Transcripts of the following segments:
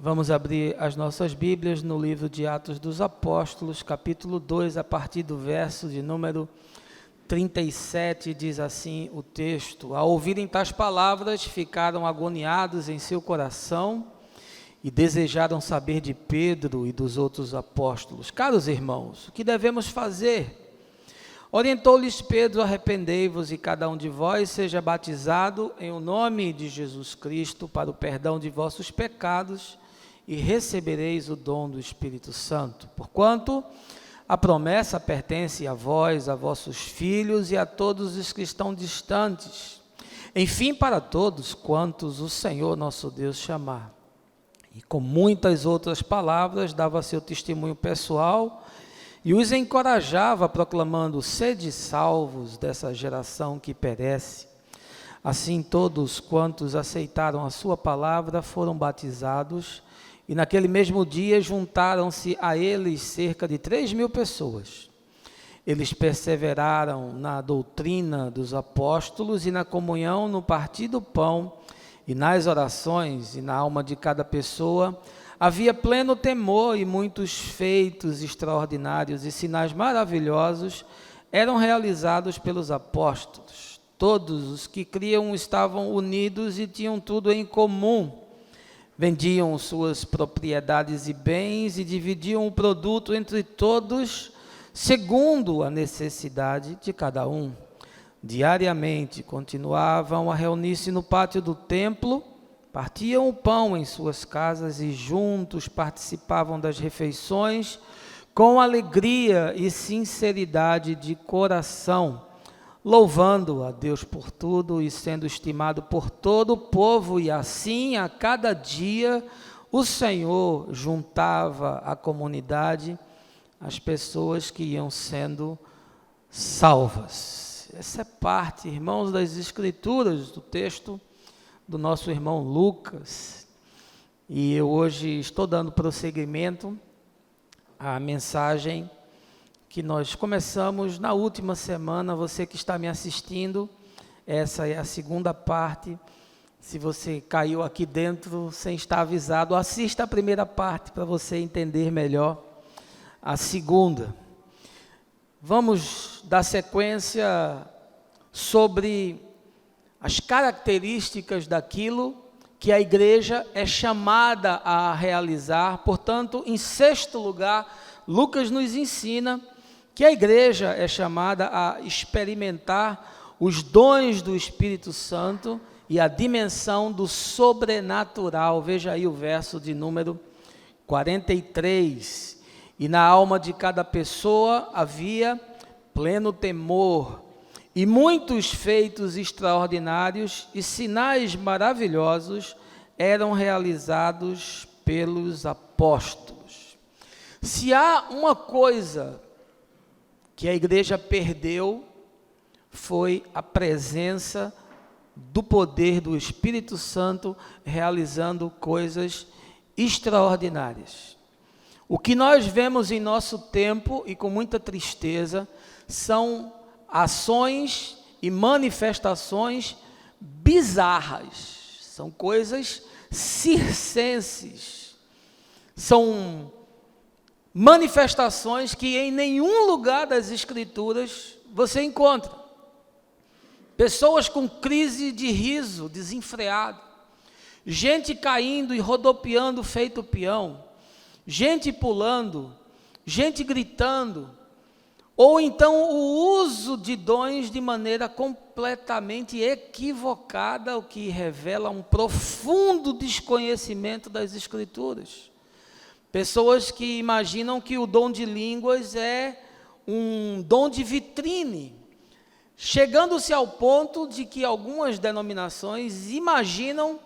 Vamos abrir as nossas Bíblias no livro de Atos dos Apóstolos, capítulo 2, a partir do verso de número 37, diz assim o texto: Ao ouvirem tais palavras, ficaram agoniados em seu coração e desejaram saber de Pedro e dos outros apóstolos. Caros irmãos, o que devemos fazer? Orientou-lhes Pedro: arrependei-vos e cada um de vós seja batizado em o nome de Jesus Cristo para o perdão de vossos pecados e recebereis o dom do Espírito Santo. Porquanto a promessa pertence a vós, a vossos filhos e a todos os que estão distantes, enfim, para todos quantos o Senhor nosso Deus chamar. E com muitas outras palavras dava seu testemunho pessoal e os encorajava, proclamando: sede salvos dessa geração que perece. Assim todos quantos aceitaram a sua palavra foram batizados, e naquele mesmo dia juntaram-se a eles cerca de 3.000 pessoas. Eles perseveraram na doutrina dos apóstolos e na comunhão, no partir do pão e nas orações, e na alma de cada pessoa havia pleno temor, e muitos feitos extraordinários e sinais maravilhosos eram realizados pelos apóstolos. Todos os que criam estavam unidos e tinham tudo em comum. Vendiam suas propriedades e bens e dividiam o produto entre todos, segundo a necessidade de cada um. Diariamente continuavam a reunir-se no pátio do templo, partiam o pão em suas casas e juntos participavam das refeições com alegria e sinceridade de coração, louvando a Deus por tudo e sendo estimado por todo o povo. E assim, a cada dia, o Senhor juntava à comunidade as pessoas que iam sendo salvas. Essa é parte, irmãos, das Escrituras, do texto do nosso irmão Lucas. E eu hoje estou dando prosseguimento à mensagem que nós começamos na última semana. Você que está me assistindo, essa é a segunda parte. Se você caiu aqui dentro sem estar avisado, assista a primeira parte para você entender melhor a segunda. Vamos dar sequência sobre as características daquilo que a igreja é chamada a realizar. Portanto, em sexto lugar, Lucas nos ensina que a igreja é chamada a experimentar os dons do Espírito Santo e a dimensão do sobrenatural. Veja aí o verso de número 43. E na alma de cada pessoa havia pleno temor, e muitos feitos extraordinários e sinais maravilhosos eram realizados pelos apóstolos. Se há uma coisa que a igreja perdeu, foi a presença do poder do Espírito Santo realizando coisas extraordinárias. O que nós vemos em nosso tempo, e com muita tristeza, são ações e manifestações bizarras, são coisas circenses, são manifestações que em nenhum lugar das Escrituras você encontra. Pessoas com crise de riso desenfreado, gente caindo e rodopiando feito peão, gente pulando, gente gritando, ou então o uso de dons de maneira completamente equivocada, o que revela um profundo desconhecimento das Escrituras. Pessoas que imaginam que o dom de línguas é um dom de vitrine, chegando-se ao ponto de que algumas denominações imaginam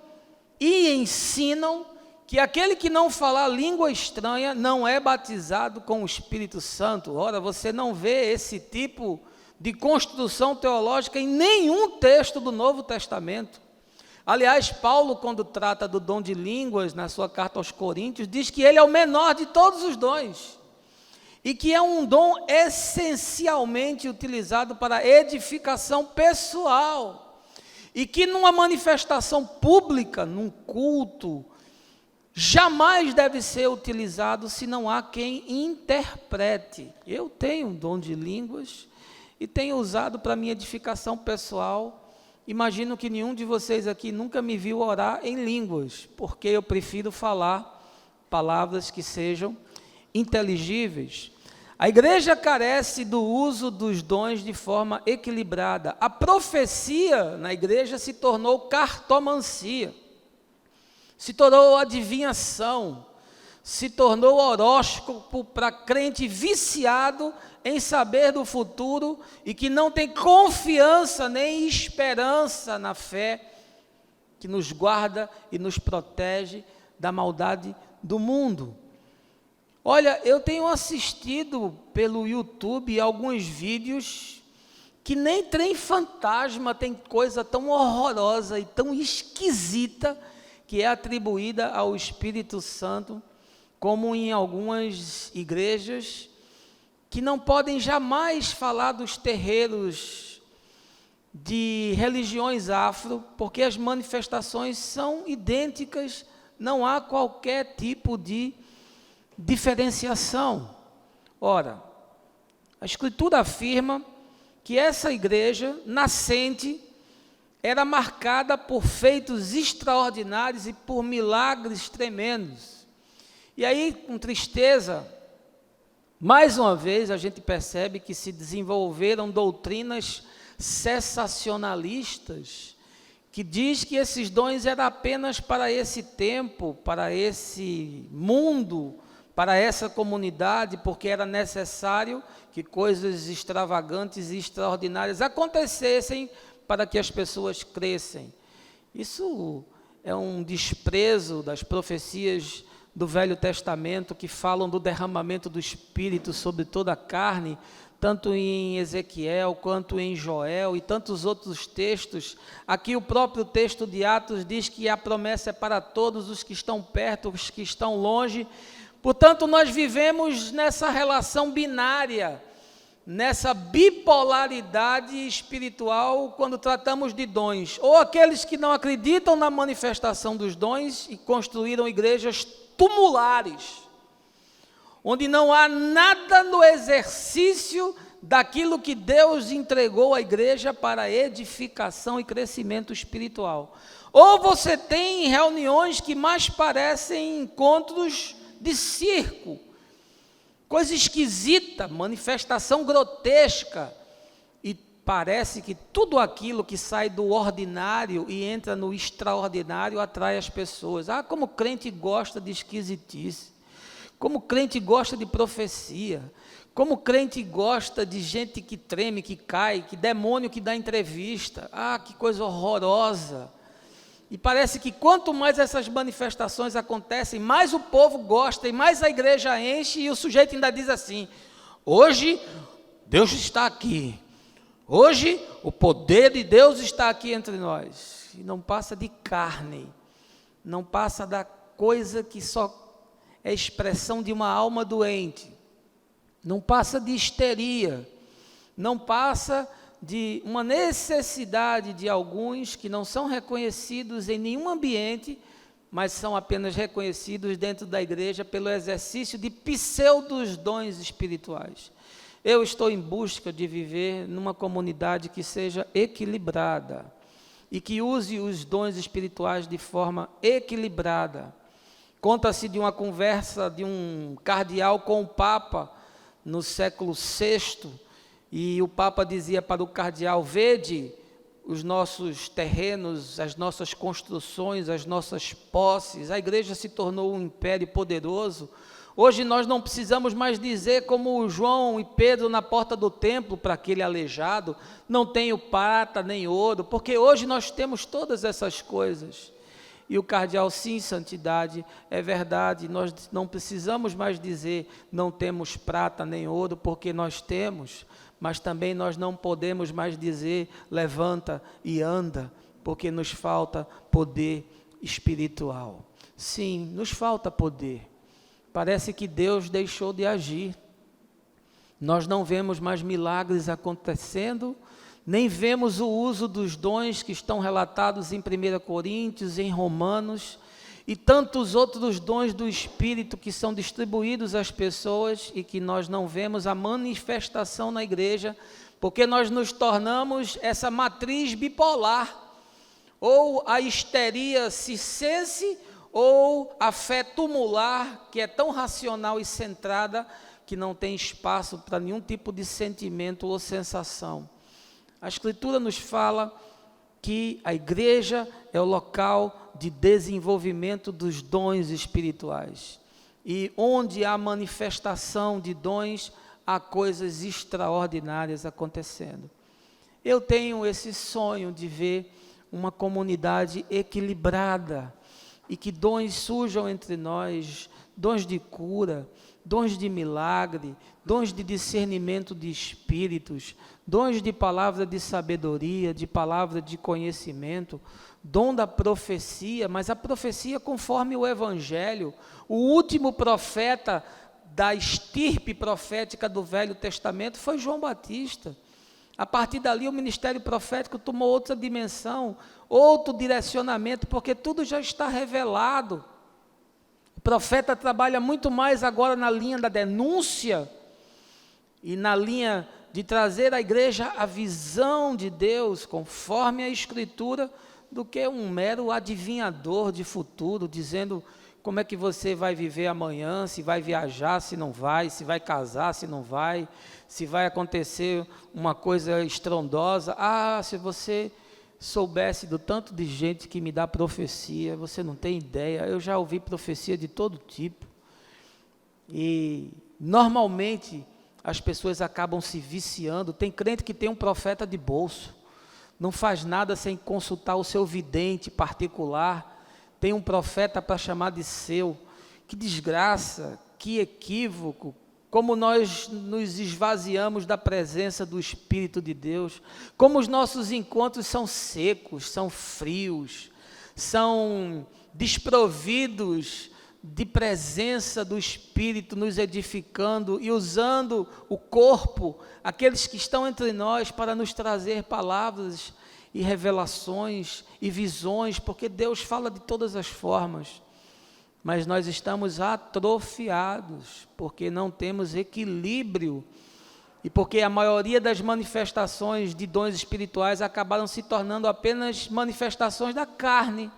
e ensinam que aquele que não falar língua estranha não é batizado com o Espírito Santo. Ora, você não vê esse tipo de construção teológica em nenhum texto do Novo Testamento. Aliás, Paulo, quando trata do dom de línguas, na sua carta aos Coríntios, diz que ele é o menor de todos os dons, e que é um dom essencialmente utilizado para edificação pessoal, e que numa manifestação pública, num culto, jamais deve ser utilizado se não há quem interprete. Eu tenho um dom de línguas e tenho usado para minha edificação pessoal. Imagino que nenhum de vocês aqui nunca me viu orar em línguas, porque eu prefiro falar palavras que sejam inteligíveis. A igreja carece do uso dos dons de forma equilibrada. A profecia na igreja se tornou cartomancia, se tornou adivinhação, se tornou horóscopo para crente viciado em saber do futuro e que não tem confiança nem esperança na fé que nos guarda e nos protege da maldade do mundo. Olha, eu tenho assistido pelo YouTube alguns vídeos que nem trem fantasma tem coisa tão horrorosa e tão esquisita que é atribuída ao Espírito Santo, como em algumas igrejas que não podem jamais falar dos terreiros de religiões afro, porque as manifestações são idênticas, não há qualquer tipo de diferenciação. Ora, a Escritura afirma que essa igreja nascente era marcada por feitos extraordinários e por milagres tremendos. E aí, com tristeza, mais uma vez a gente percebe que se desenvolveram doutrinas sensacionalistas, que diz que esses dons eram apenas para esse tempo, para esse mundo, para essa comunidade, porque era necessário que coisas extravagantes e extraordinárias acontecessem para que as pessoas crescem. Isso é um desprezo das profecias do Velho Testamento que falam do derramamento do Espírito sobre toda a carne, tanto em Ezequiel quanto em Joel e tantos outros textos. Aqui o próprio texto de Atos diz que a promessa é para todos os que estão perto, os que estão longe. Portanto, nós vivemos nessa relação binária, nessa bipolaridade espiritual quando tratamos de dons. Ou aqueles que não acreditam na manifestação dos dons e construíram igrejas tumulares, onde não há nada no exercício daquilo que Deus entregou à igreja para edificação e crescimento espiritual. Ou você tem reuniões que mais parecem encontros de circo, coisa esquisita, manifestação grotesca, e parece que tudo aquilo que sai do ordinário e entra no extraordinário atrai as pessoas. Ah, como crente gosta de esquisitice, como crente gosta de profecia, como crente gosta de gente que treme, que cai, que demônio que dá entrevista. Ah, que coisa horrorosa. E parece que quanto mais essas manifestações acontecem, mais o povo gosta e mais a igreja enche, e o sujeito ainda diz assim: hoje Deus está aqui, hoje o poder de Deus está aqui entre nós. E não passa de carne, não passa da coisa que só é expressão de uma alma doente, não passa de histeria, não passa de uma necessidade de alguns que não são reconhecidos em nenhum ambiente, mas são apenas reconhecidos dentro da igreja pelo exercício de pseudos dons espirituais. Eu estou em busca de viver numa comunidade que seja equilibrada e que use os dons espirituais de forma equilibrada. Conta-se de uma conversa de um cardeal com o Papa no século VI, e o Papa dizia para o cardeal: vede os nossos terrenos, as nossas construções, as nossas posses. A igreja se tornou um império poderoso. Hoje nós não precisamos mais dizer como João e Pedro na porta do templo para aquele aleijado: não tenho prata nem ouro, porque hoje nós temos todas essas coisas. E o cardeal: sim, santidade, é verdade, nós não precisamos mais dizer não temos prata nem ouro, porque nós temos. Mas também nós não podemos mais dizer levanta e anda, porque nos falta poder espiritual. Sim, nos falta poder. Parece que Deus deixou de agir. Nós não vemos mais milagres acontecendo, nem vemos o uso dos dons que estão relatados em 1 Coríntios, em Romanos, e tantos outros dons do Espírito que são distribuídos às pessoas e que nós não vemos a manifestação na igreja, porque nós nos tornamos essa matriz bipolar, ou a histeria circense, ou a fé tumular, que é tão racional e centrada, que não tem espaço para nenhum tipo de sentimento ou sensação. A Escritura nos fala que a igreja é o local de desenvolvimento dos dons espirituais. E onde há manifestação de dons, há coisas extraordinárias acontecendo. Eu tenho esse sonho de ver uma comunidade equilibrada e que dons surjam entre nós, dons de cura, dons de milagre, dons de discernimento de espíritos, dons de palavra de sabedoria, de palavra de conhecimento, dom da profecia, mas a profecia conforme o Evangelho. O último profeta da estirpe profética do Velho Testamento foi João Batista. A partir dali o ministério profético tomou outra dimensão, outro direcionamento, porque tudo já está revelado. O profeta trabalha muito mais agora na linha da denúncia e na linha de trazer à igreja a visão de Deus, conforme a Escritura, do que um mero adivinhador de futuro, dizendo como é que você vai viver amanhã, se vai viajar, se não vai, se vai casar, se não vai, se vai acontecer uma coisa estrondosa. Se você soubesse do tanto de gente que me dá profecia, você não tem ideia. Eu já ouvi profecia de todo tipo. E normalmente as pessoas acabam se viciando. Tem crente que tem um profeta de bolso, não faz nada sem consultar o seu vidente particular. Tem um profeta para chamar de seu. Que desgraça, que equívoco, como nós nos esvaziamos da presença do Espírito de Deus, como os nossos encontros são secos, são frios, são desprovidos de presença do Espírito nos edificando e usando o corpo, aqueles que estão entre nós, para nos trazer palavras e revelações e visões, porque Deus fala de todas as formas, mas nós estamos atrofiados, porque não temos equilíbrio, e porque a maioria das manifestações de dons espirituais acabaram se tornando apenas manifestações da carne,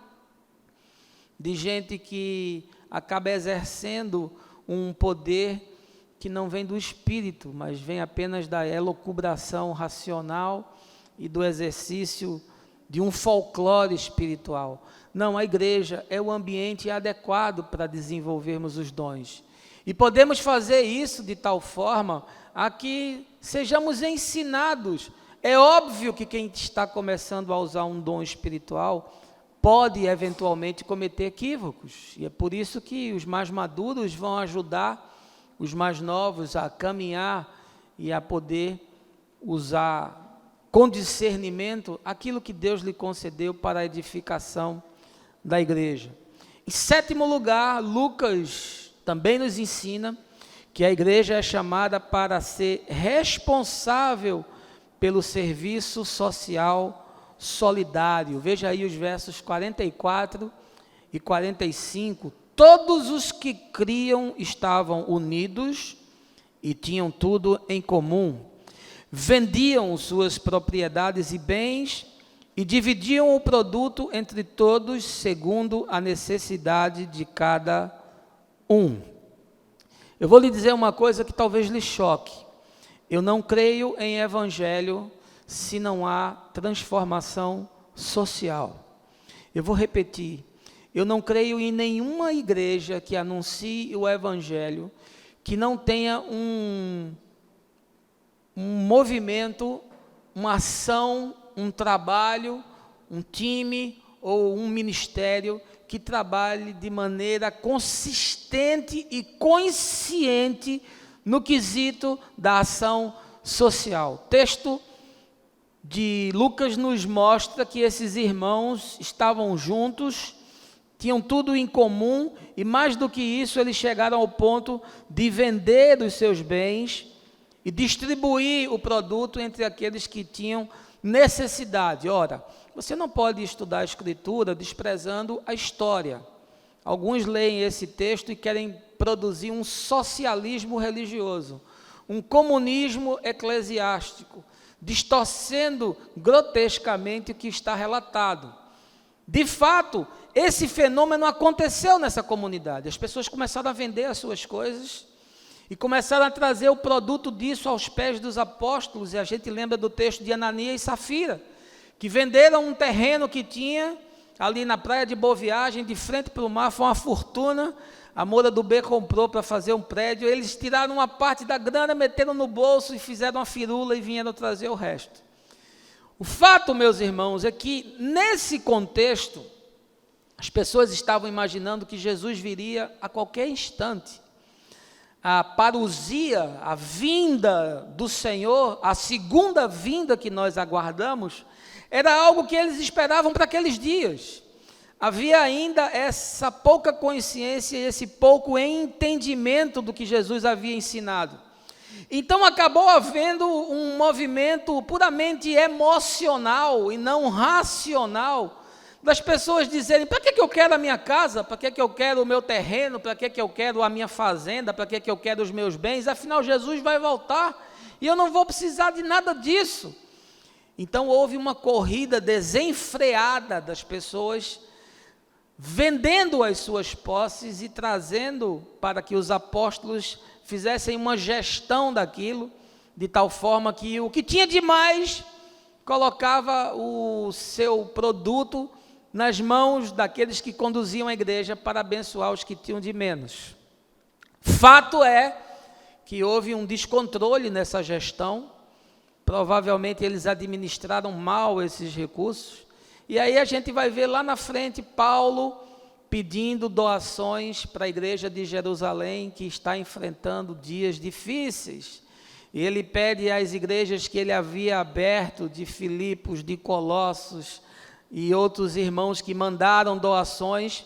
de gente que acaba exercendo um poder que não vem do Espírito, mas vem apenas da elucubração racional e do exercício de um folclore espiritual. Não, a igreja é o ambiente adequado para desenvolvermos os dons. E podemos fazer isso de tal forma a que sejamos ensinados. É óbvio que quem está começando a usar um dom espiritual pode eventualmente cometer equívocos. E é por isso que os mais maduros vão ajudar os mais novos a caminhar e a poder usar com discernimento aquilo que Deus lhe concedeu para a edificação da igreja. Em sétimo lugar, Lucas também nos ensina que a igreja é chamada para ser responsável pelo serviço social solidário. Veja aí os versos 44 e 45. Todos os que criam estavam unidos e tinham tudo em comum. Vendiam suas propriedades e bens e dividiam o produto entre todos segundo a necessidade de cada um. Eu vou lhe dizer uma coisa que talvez lhe choque. Eu não creio em evangelho se não há transformação social. Eu vou repetir. Eu não creio em nenhuma igreja que anuncie o evangelho que não tenha um movimento, uma ação, um trabalho, um time ou um ministério que trabalhe de maneira consistente e consciente no quesito da ação social. O texto de Lucas nos mostra que esses irmãos estavam juntos, tinham tudo em comum e mais do que isso, eles chegaram ao ponto de vender os seus bens e distribuir o produto entre aqueles que tinham necessidade. Ora, você não pode estudar a Escritura desprezando a história. alguns leem esse texto e querem produzir um socialismo religioso, um comunismo eclesiástico, distorcendo grotescamente o que está relatado. De fato, esse fenômeno aconteceu nessa comunidade. As pessoas começaram a vender as suas coisas e começaram a trazer o produto disso aos pés dos apóstolos. E a gente lembra do texto de Ananias e Safira, que venderam um terreno que tinha ali na praia de Boa Viagem, de frente para o mar, foi uma fortuna. A Moura do B comprou para fazer um prédio. Eles tiraram uma parte da grana, meteram no bolso e fizeram uma firula e vieram trazer o resto. O fato, meus irmãos, é que nesse contexto, as pessoas estavam imaginando que Jesus viria a qualquer instante. A parousia, a vinda do Senhor, a segunda vinda que nós aguardamos, era algo que eles esperavam para aqueles dias. Havia ainda essa pouca consciência e esse pouco entendimento do que Jesus havia ensinado. Então acabou havendo um movimento puramente emocional e não racional, das pessoas dizerem: para que eu quero a minha casa? Para que eu quero o meu terreno? Para que eu quero a minha fazenda? Para que eu quero os meus bens? Afinal, Jesus vai voltar e eu não vou precisar de nada disso. Então houve uma corrida desenfreada das pessoas, vendendo as suas posses e trazendo para que os apóstolos fizessem uma gestão daquilo, de tal forma que o que tinha de mais colocava o seu produto nas mãos daqueles que conduziam a igreja para abençoar os que tinham de menos. Fato é que houve um descontrole nessa gestão, provavelmente eles administraram mal esses recursos, e aí a gente vai ver lá na frente Paulo pedindo doações para a igreja de Jerusalém, que está enfrentando dias difíceis. E ele pede às igrejas que ele havia aberto, de Filipos, de Colossos e outros irmãos que mandaram doações,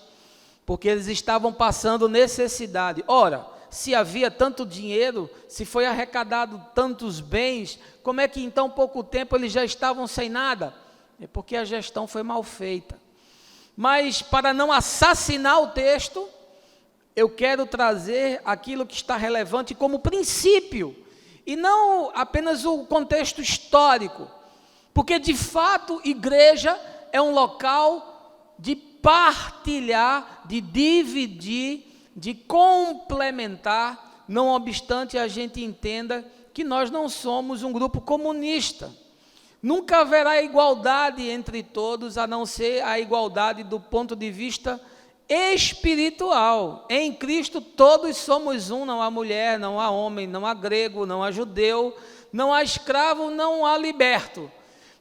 porque eles estavam passando necessidade. Ora, se havia tanto dinheiro, se foi arrecadado tantos bens, como é que em tão pouco tempo eles já estavam sem nada? É porque a gestão foi mal feita. Mas para não assassinar o texto, eu quero trazer aquilo que está relevante como princípio, e não apenas o contexto histórico, porque de fato igreja é um local de partilhar, de dividir, de complementar, não obstante a gente entenda que nós não somos um grupo comunista. Nunca haverá igualdade entre todos, a não ser a igualdade do ponto de vista espiritual. Em Cristo todos somos um, não há mulher, não há homem, não há grego, não há judeu, não há escravo, não há liberto.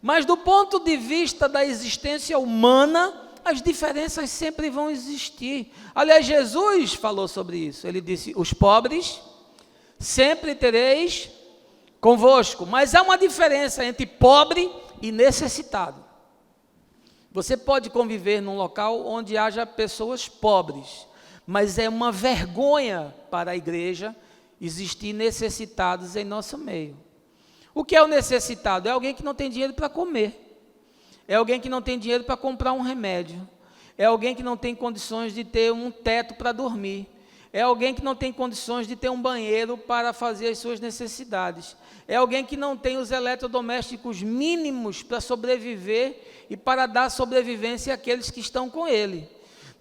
Mas do ponto de vista da existência humana, as diferenças sempre vão existir. Aliás, Jesus falou sobre isso. Ele disse: os pobres sempre tereis convosco. Mas há uma diferença entre pobre e necessitado. Você pode conviver num local onde haja pessoas pobres, mas é uma vergonha para a igreja existir necessitados em nosso meio. O que é o necessitado? É alguém que não tem dinheiro para comer, é alguém que não tem dinheiro para comprar um remédio, é alguém que não tem condições de ter um teto para dormir, é alguém que não tem condições de ter um banheiro para fazer as suas necessidades, é alguém que não tem os eletrodomésticos mínimos para sobreviver e para dar sobrevivência àqueles que estão com ele.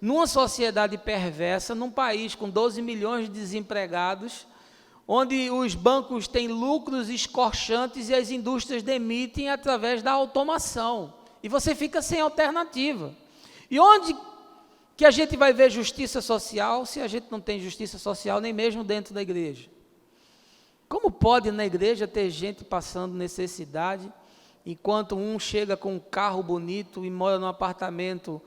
Numa sociedade perversa, num país com 12 milhões de desempregados, onde os bancos têm lucros escorchantes e as indústrias demitem através da automação, e você fica sem alternativa. E onde que a gente vai ver justiça social, se a gente não tem justiça social nem mesmo dentro da igreja? Como pode na igreja ter gente passando necessidade, enquanto um chega com um carro bonito e mora num apartamento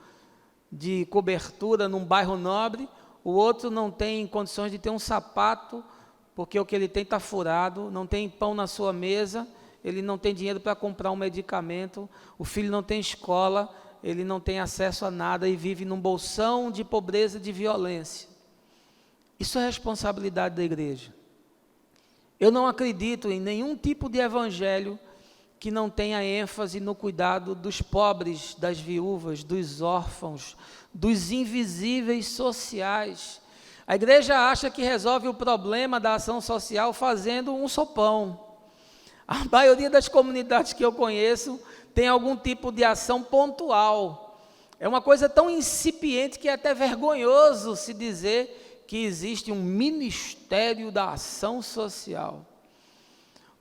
de cobertura num bairro nobre, o outro não tem condições de ter um sapato, porque o que ele tem está furado, não tem pão na sua mesa, ele não tem dinheiro para comprar um medicamento, o filho não tem escola, ele não tem acesso a nada e vive num bolsão de pobreza e de violência. Isso é responsabilidade da igreja. Eu não acredito em nenhum tipo de evangelho que não tenha ênfase no cuidado dos pobres, das viúvas, dos órfãos, dos invisíveis sociais. A igreja acha que resolve o problema da ação social fazendo um sopão. A maioria das comunidades que eu conheço tem algum tipo de ação pontual. É uma coisa tão incipiente que é até vergonhoso se dizer que existe um ministério da ação social.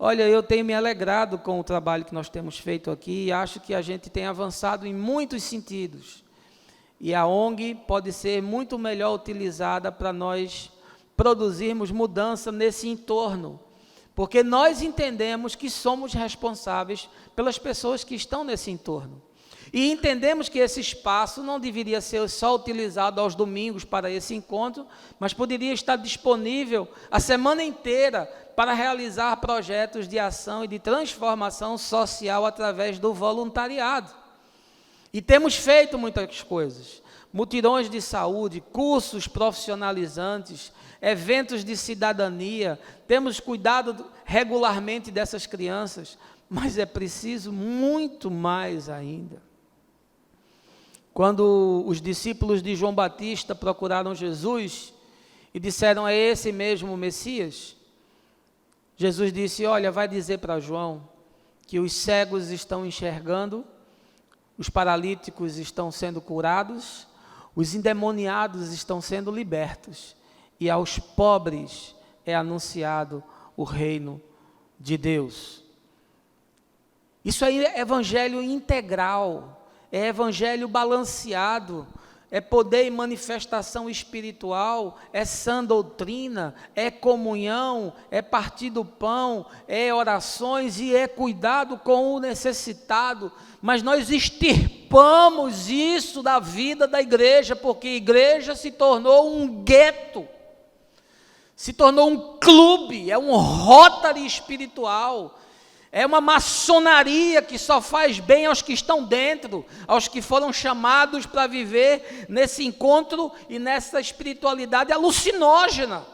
Olha, eu tenho me alegrado com o trabalho que nós temos feito aqui e acho que a gente tem avançado em muitos sentidos. E a ONG pode ser muito melhor utilizada para nós produzirmos mudança nesse entorno, porque nós entendemos que somos responsáveis pelas pessoas que estão nesse entorno. E entendemos que esse espaço não deveria ser só utilizado aos domingos para esse encontro, mas poderia estar disponível a semana inteira para realizar projetos de ação e de transformação social através do voluntariado. E temos feito muitas coisas, mutirões de saúde, cursos profissionalizantes, eventos de cidadania, temos cuidado regularmente dessas crianças, mas é preciso muito mais ainda. Quando os discípulos de João Batista procuraram Jesus e disseram, é esse mesmo o Messias? Jesus disse, olha, vai dizer para João que os cegos estão enxergando, os paralíticos estão sendo curados, os endemoniados estão sendo libertos, e aos pobres é anunciado o reino de Deus. Isso aí é evangelho integral, é evangelho balanceado, é poder e manifestação espiritual, é sã doutrina, é comunhão, é partir do pão, é orações e é cuidado com o necessitado. Mas nós extirpamos isso da vida da igreja, porque a igreja se tornou um gueto, se tornou um clube, é um Rotary espiritual. É uma maçonaria que só faz bem aos que estão dentro, aos que foram chamados para viver nesse encontro e nessa espiritualidade alucinógena,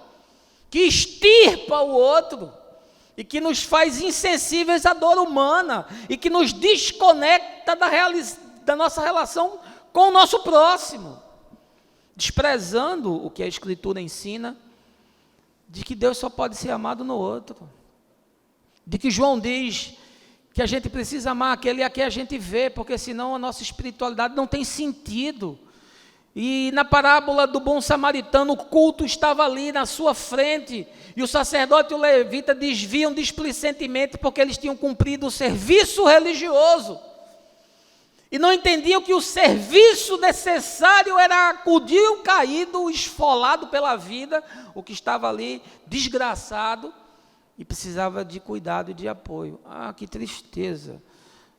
que extirpa o outro e que nos faz insensíveis à dor humana e que nos desconecta da nossa relação com o nosso próximo, desprezando o que a Escritura ensina, de que Deus só pode ser amado no outro. De que João diz que a gente precisa amar aquele a quem a gente vê, porque senão a nossa espiritualidade não tem sentido. E na parábola do bom samaritano, o culto estava ali na sua frente, e o sacerdote e o levita desviam displicentemente, porque eles tinham cumprido o serviço religioso, e não entendiam que o serviço necessário era acudir o caído, esfolado pela vida, o que estava ali desgraçado, e precisava de cuidado e de apoio. Ah, que tristeza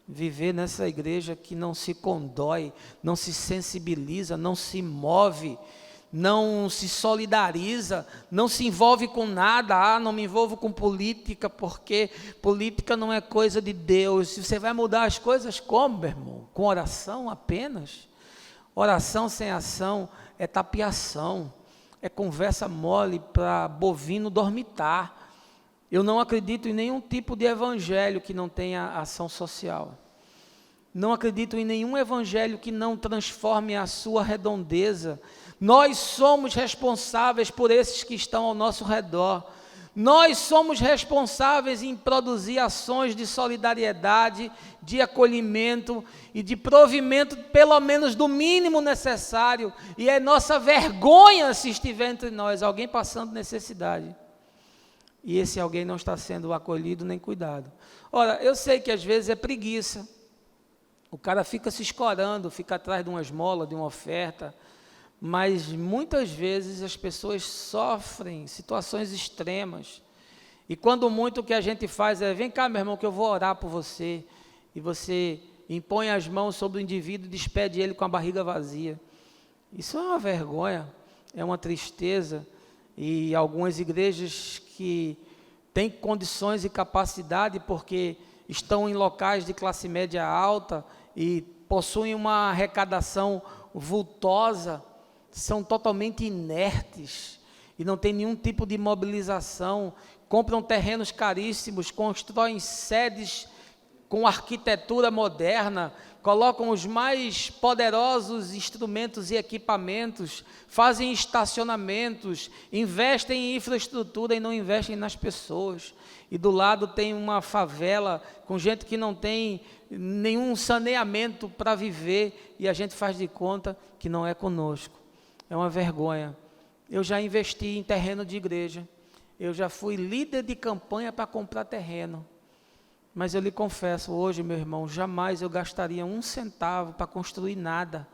viver nessa igreja que não se condói, não se sensibiliza, não se move, não se solidariza, não se envolve com nada. Ah, não me envolvo com política, porque política não é coisa de Deus. Se você vai mudar as coisas, como, meu irmão? Com oração apenas? Oração sem ação é tapiação, é conversa mole para bovino dormitar. Eu não acredito em nenhum tipo de evangelho que não tenha ação social. Não acredito em nenhum evangelho que não transforme a sua redondeza. Nós somos responsáveis por esses que estão ao nosso redor. Nós somos responsáveis em produzir ações de solidariedade, de acolhimento e de provimento, pelo menos do mínimo necessário. E é nossa vergonha se estiver entre nós alguém passando necessidade. E esse alguém não está sendo acolhido nem cuidado. Ora, eu sei que às vezes é preguiça. O cara fica se escorando, fica atrás de uma esmola, de uma oferta, mas muitas vezes as pessoas sofrem situações extremas. E quando muito o que a gente faz é, vem cá, meu irmão, que eu vou orar por você. E você impõe as mãos sobre o indivíduo e despede ele com a barriga vazia. Isso é uma vergonha, é uma tristeza. E algumas igrejas que têm condições e capacidade, porque estão em locais de classe média alta e possuem uma arrecadação vultosa, são totalmente inertes e não tem nenhum tipo de mobilização, compram terrenos caríssimos, constroem sedes com arquitetura moderna, colocam os mais poderosos instrumentos e equipamentos, fazem estacionamentos, investem em infraestrutura e não investem nas pessoas. E do lado tem uma favela com gente que não tem nenhum saneamento para viver e a gente faz de conta que não é conosco. É uma vergonha. Eu já investi em terreno de igreja, eu já fui líder de campanha para comprar terreno. Mas eu lhe confesso, hoje, meu irmão, jamais eu gastaria um centavo para construir nada.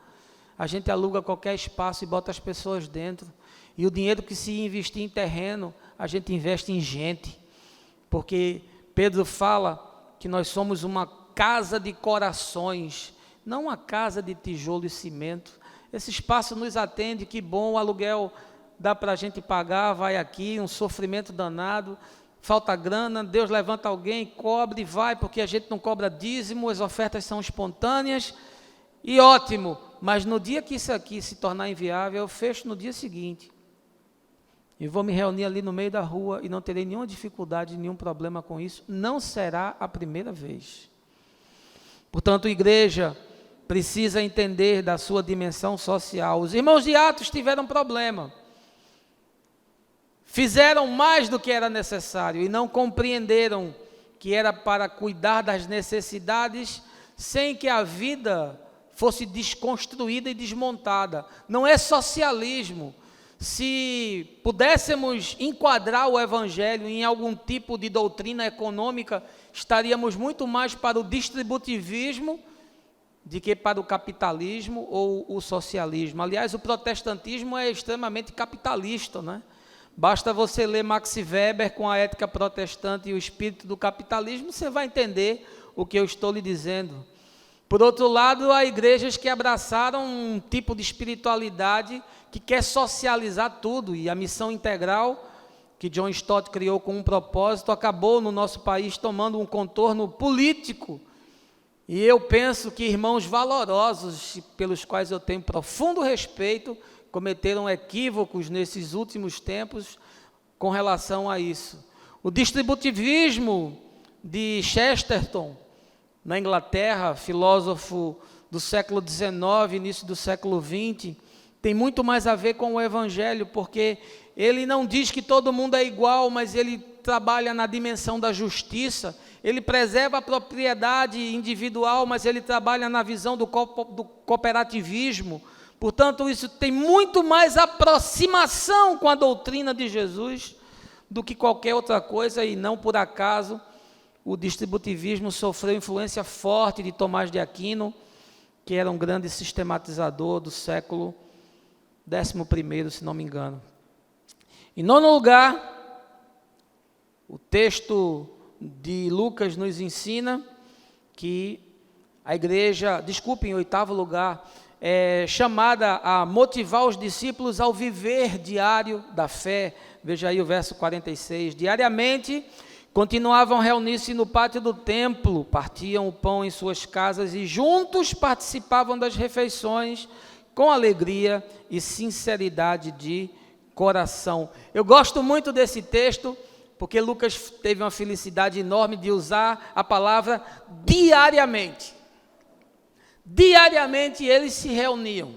A gente aluga qualquer espaço e bota as pessoas dentro. E o dinheiro que se investir em terreno, a gente investe em gente. Porque Pedro fala que nós somos uma casa de corações, não uma casa de tijolo e cimento. Esse espaço nos atende, que bom, o aluguel dá para a gente pagar, vai aqui, um sofrimento danado. Falta grana, Deus levanta alguém, cobre e vai, porque a gente não cobra dízimo, as ofertas são espontâneas, e ótimo, mas no dia que isso aqui se tornar inviável, eu fecho no dia seguinte, e vou me reunir ali no meio da rua, e não terei nenhuma dificuldade, nenhum problema com isso, não será a primeira vez. Portanto, a igreja precisa entender da sua dimensão social. Os irmãos de Atos tiveram problema, fizeram mais do que era necessário e não compreenderam que era para cuidar das necessidades sem que a vida fosse desconstruída e desmontada. Não é socialismo. Se pudéssemos enquadrar o evangelho em algum tipo de doutrina econômica, estaríamos muito mais para o distributivismo do que para o capitalismo ou o socialismo. Aliás, o protestantismo é extremamente capitalista, né? Basta você ler Max Weber com a ética protestante e o espírito do capitalismo, você vai entender o que eu estou lhe dizendo. Por outro lado, há igrejas que abraçaram um tipo de espiritualidade que quer socializar tudo, e a missão integral que John Stott criou com um propósito acabou no nosso país tomando um contorno político. E eu penso que irmãos valorosos, pelos quais eu tenho profundo respeito, cometeram equívocos nesses últimos tempos com relação a isso. O distributivismo de Chesterton, na Inglaterra, filósofo do século XIX, início do século XX, tem muito mais a ver com o evangelho, porque ele não diz que todo mundo é igual, mas ele trabalha na dimensão da justiça, ele preserva a propriedade individual, mas ele trabalha na visão do cooperativismo. Portanto, isso tem muito mais aproximação com a doutrina de Jesus do que qualquer outra coisa, e não por acaso o distributivismo sofreu influência forte de Tomás de Aquino, que era um grande sistematizador do século XI, se não me engano. Em nono lugar, o texto de Lucas nos ensina que a igreja, em oitavo lugar, é chamada a motivar os discípulos ao viver diário da fé. Veja aí o verso 46. Diariamente, continuavam a reunir-se no pátio do templo, partiam o pão em suas casas e juntos participavam das refeições com alegria e sinceridade de coração. Eu gosto muito desse texto, porque Lucas teve uma felicidade enorme de usar a palavra diariamente. Diariamente eles se reuniam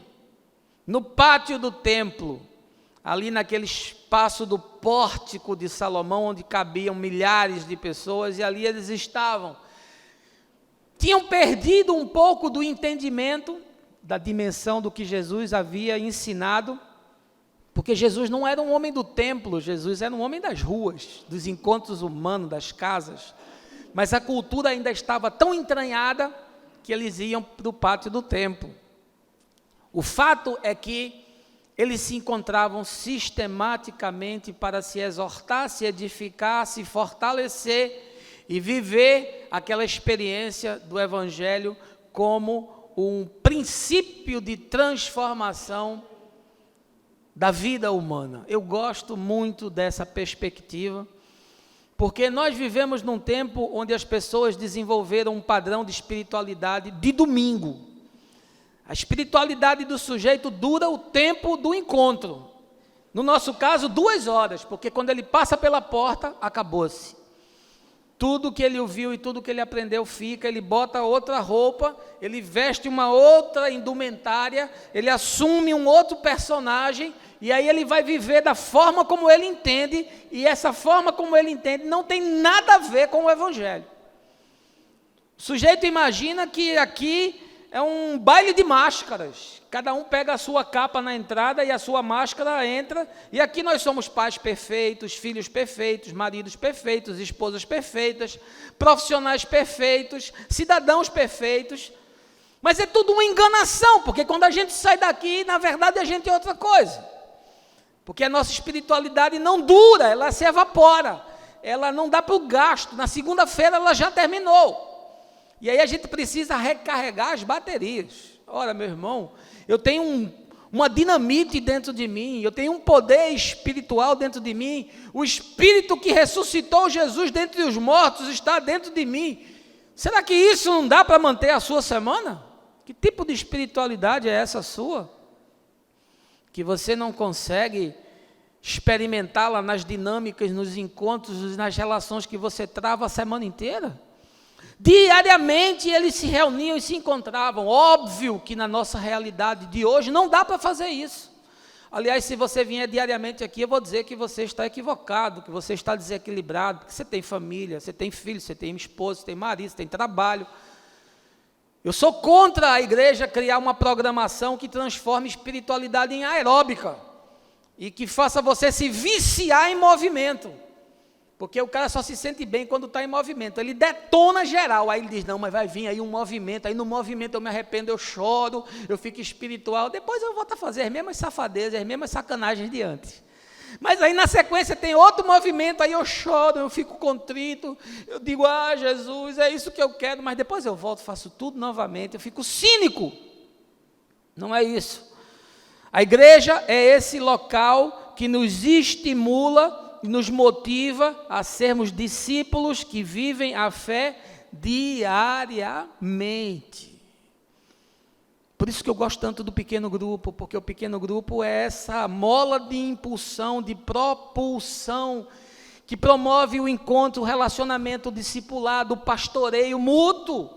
no pátio do templo, ali naquele espaço do pórtico de Salomão, onde cabiam milhares de pessoas, e ali eles estavam. Tinham perdido um pouco do entendimento da dimensão do que Jesus havia ensinado, porque Jesus não era um homem do templo, Jesus era um homem das ruas, dos encontros humanos, das casas, mas a cultura ainda estava tão entranhada que eles iam para o pátio do templo. O fato é que eles se encontravam sistematicamente para se exortar, se edificar, se fortalecer e viver aquela experiência do Evangelho como um princípio de transformação da vida humana. Eu gosto muito dessa perspectiva, porque nós vivemos num tempo onde as pessoas desenvolveram um padrão de espiritualidade de domingo. A espiritualidade do sujeito dura o tempo do encontro. No nosso caso, 2 horas, porque quando ele passa pela porta, acabou-se. tudo que ele ouviu e tudo que ele aprendeu fica, ele bota outra roupa, ele veste uma outra indumentária, ele assume um outro personagem, e aí ele vai viver da forma como ele entende, e essa forma como ele entende não tem nada a ver com o Evangelho. O sujeito imagina que aqui é um baile de máscaras, cada um pega a sua capa na entrada e a sua máscara entra, e aqui nós somos pais perfeitos, filhos perfeitos, maridos perfeitos, esposas perfeitas, profissionais perfeitos, cidadãos perfeitos, mas é tudo uma enganação, porque quando a gente sai daqui, na verdade a gente é outra coisa, porque a nossa espiritualidade não dura, ela se evapora, ela não dá para o gasto, na segunda-feira ela já terminou. E aí a gente precisa recarregar as baterias. Ora, meu irmão, eu tenho uma dinamite dentro de mim, eu tenho um poder espiritual dentro de mim, o Espírito que ressuscitou Jesus dentre os mortos está dentro de mim. Será que isso não dá para manter a sua semana? Que tipo de espiritualidade é essa sua? Que você não consegue experimentá-la nas dinâmicas, nos encontros, nas relações que você trava a semana inteira? Diariamente eles se reuniam e se encontravam. Óbvio que na nossa realidade de hoje não dá para fazer isso. Aliás, se você vier diariamente aqui, eu vou dizer que você está equivocado, que você está desequilibrado, porque você tem família, você tem filho, você tem esposa, você tem marido, você tem trabalho. Eu sou contra a igreja criar uma programação que transforme espiritualidade em aeróbica e que faça você se viciar em movimento. Porque o cara só se sente bem quando está em movimento, ele detona geral, aí ele diz, não, mas vai vir aí um movimento, aí no movimento eu me arrependo, eu choro, eu fico espiritual, depois eu volto a fazer as mesmas safadezas, as mesmas sacanagens de antes. Mas aí na sequência tem outro movimento, aí eu choro, eu fico contrito, eu digo, Jesus, é isso que eu quero, mas depois eu volto, faço tudo novamente, eu fico cínico. Não é isso. A igreja é esse local que nos estimula, nos motiva a sermos discípulos que vivem a fé diariamente. Por isso que eu gosto tanto do pequeno grupo, porque o pequeno grupo é essa mola de impulsão, de propulsão, que promove o encontro, o relacionamento, o discipulado, o pastoreio mútuo,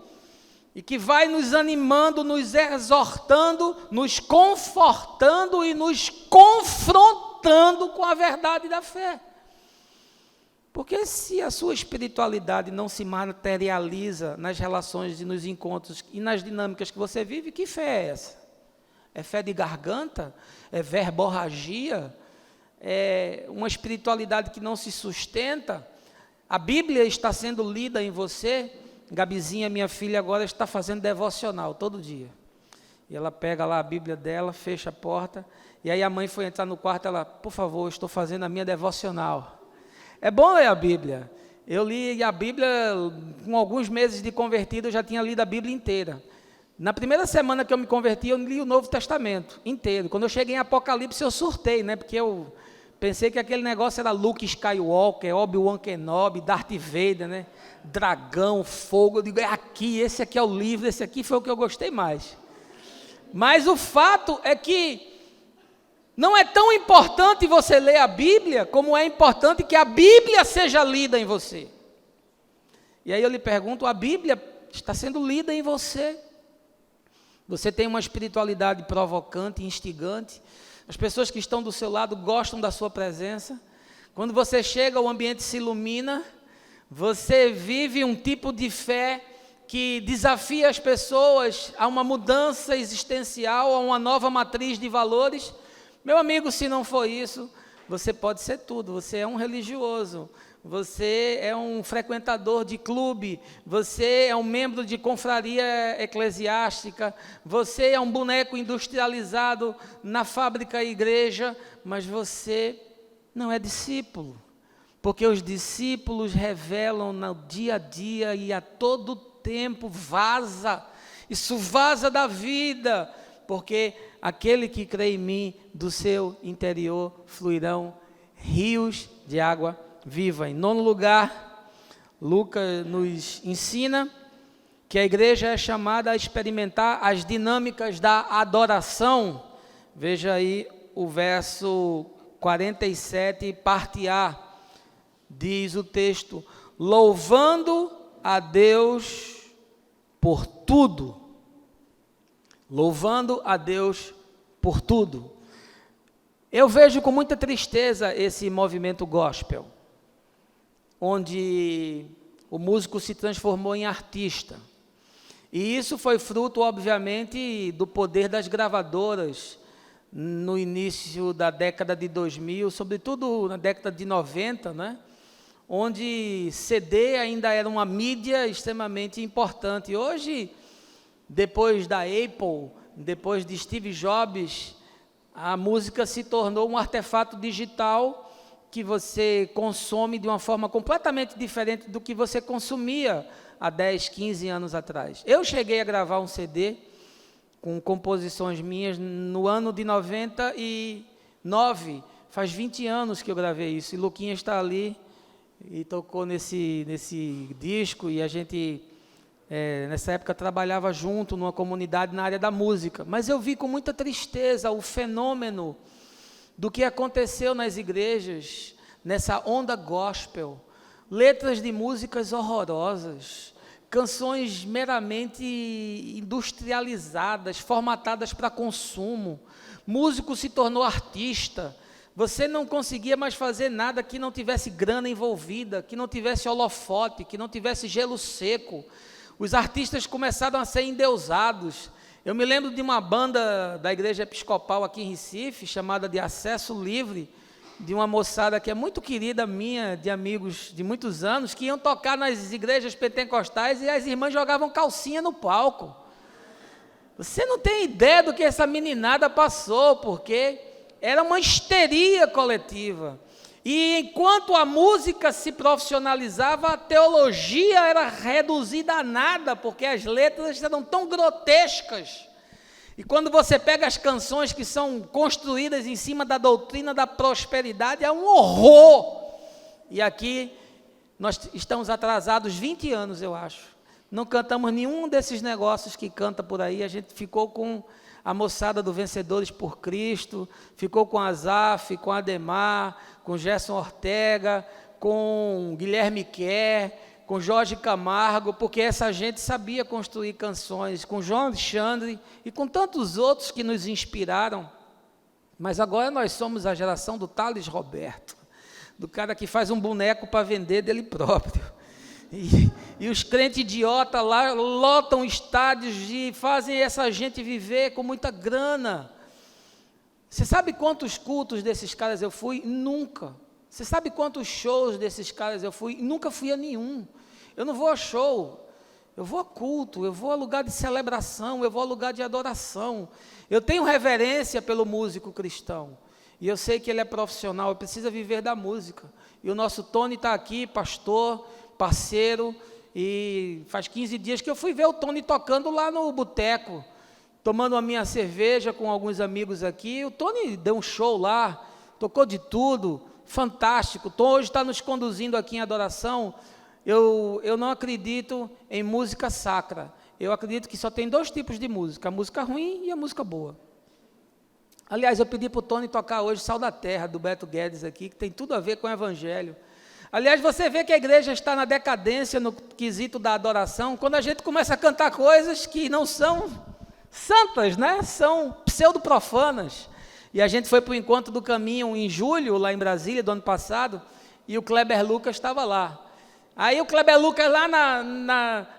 e que vai nos animando, nos exortando, nos confortando e nos confrontando com a verdade da fé. Porque se a sua espiritualidade não se materializa nas relações e nos encontros e nas dinâmicas que você vive, que fé é essa? É fé de garganta? É verborragia? É uma espiritualidade que não se sustenta? A Bíblia está sendo lida em você? Gabizinha, minha filha, agora está fazendo devocional todo dia. E ela pega lá a Bíblia dela, fecha a porta, e aí a mãe foi entrar no quarto, ela, por favor, estou fazendo a minha devocional. É bom ler a Bíblia. Eu li a Bíblia, com alguns meses de convertido, eu já tinha lido a Bíblia inteira. Na primeira semana que eu me converti, eu li o Novo Testamento inteiro. Quando eu cheguei em Apocalipse, eu surtei, né? Porque eu pensei que aquele negócio era Luke Skywalker, Obi-Wan Kenobi, Darth Vader, né? Dragão, fogo. Eu digo, é aqui, esse aqui é o livro, esse aqui foi o que eu gostei mais. Mas o fato é que não é tão importante você ler a Bíblia, como é importante que a Bíblia seja lida em você. E aí eu lhe pergunto, a Bíblia está sendo lida em você? Você tem uma espiritualidade provocante, instigante? As pessoas que estão do seu lado gostam da sua presença? Quando você chega, o ambiente se ilumina? Você vive um tipo de fé que desafia as pessoas a uma mudança existencial, a uma nova matriz de valores? Meu amigo, se não for isso, você pode ser tudo. Você é um religioso, você é um frequentador de clube, você é um membro de confraria eclesiástica, você é um boneco industrializado na fábrica igreja, mas você não é discípulo, porque os discípulos revelam no dia a dia e a todo tempo vaza, isso vaza da vida, porque aquele que crê em mim, do seu interior fluirão rios de água viva. Em nono lugar, Lucas nos ensina que a igreja é chamada a experimentar as dinâmicas da adoração. Veja aí o verso 47, parte A, diz o texto: louvando a Deus por tudo. Louvando a Deus por tudo. Eu vejo com muita tristeza esse movimento gospel, onde o músico se transformou em artista. E isso foi fruto, obviamente, do poder das gravadoras no início da década de 2000, sobretudo na década de 90, né? Onde CD ainda era uma mídia extremamente importante. Hoje, depois da Apple, depois de Steve Jobs, a música se tornou um artefato digital que você consome de uma forma completamente diferente do que você consumia há 10, 15 anos atrás. Eu cheguei a gravar um CD com composições minhas no ano de 99, faz 20 anos que eu gravei isso, e Luquinha está ali e tocou nesse disco, e a gente, nessa época, trabalhava junto numa comunidade na área da música, mas eu vi com muita tristeza o fenômeno do que aconteceu nas igrejas, nessa onda gospel, letras de músicas horrorosas, canções meramente industrializadas, formatadas para consumo. Músico se tornou artista. Você não conseguia mais fazer nada que não tivesse grana envolvida, que não tivesse holofote, que não tivesse gelo seco. Os artistas começaram a ser endeusados. Eu me lembro de uma banda da Igreja Episcopal aqui em Recife, chamada de Acesso Livre, de uma moçada que é muito querida minha, de amigos de muitos anos, que iam tocar nas igrejas pentecostais e as irmãs jogavam calcinha no palco. Você não tem ideia do que essa meninada passou, porque era uma histeria coletiva. E enquanto a música se profissionalizava, a teologia era reduzida a nada, porque as letras eram tão grotescas. E quando você pega as canções que são construídas em cima da doutrina da prosperidade, é um horror. E aqui nós estamos atrasados 20 anos, eu acho. Não cantamos nenhum desses negócios que canta por aí. A gente ficou com a moçada do Vencedores por Cristo, ficou com a Zaf, com Ademar, com Gerson Ortega, com Guilherme Kerr, com Jorge Camargo, porque essa gente sabia construir canções, com João Alexandre e com tantos outros que nos inspiraram. Mas agora nós somos a geração do Thales Roberto, do cara que faz um boneco para vender dele próprio. E os crentes idiotas lá lotam estádios e fazem essa gente viver com muita grana. Você sabe quantos cultos desses caras eu fui? Nunca. Você sabe quantos shows desses caras eu fui? Nunca fui a nenhum. Eu não vou a show, eu vou a culto, eu vou a lugar de celebração, eu vou a lugar de adoração. Eu tenho reverência pelo músico cristão. E eu sei que ele é profissional, precisa viver da música. E o nosso Tony está aqui, pastor, parceiro, e faz 15 dias que eu fui ver o Tony tocando lá no boteco, tomando a minha cerveja com alguns amigos aqui. O Tony deu um show lá, tocou de tudo, fantástico. O Tom hoje está nos conduzindo aqui em adoração. Eu não acredito em música sacra. Eu acredito que só tem dois tipos de música, a música ruim e a música boa. Aliás, eu pedi para o Tony tocar hoje Sal da Terra, do Beto Guedes aqui, que tem tudo a ver com o Evangelho. Aliás, você vê que a igreja está na decadência no quesito da adoração, quando a gente começa a cantar coisas que não são santas, né? São pseudo-profanas. E a gente foi para o Encontro do Caminho em julho, lá em Brasília, do ano passado, e o Kleber Lucas estava lá. Aí o Kleber Lucas lá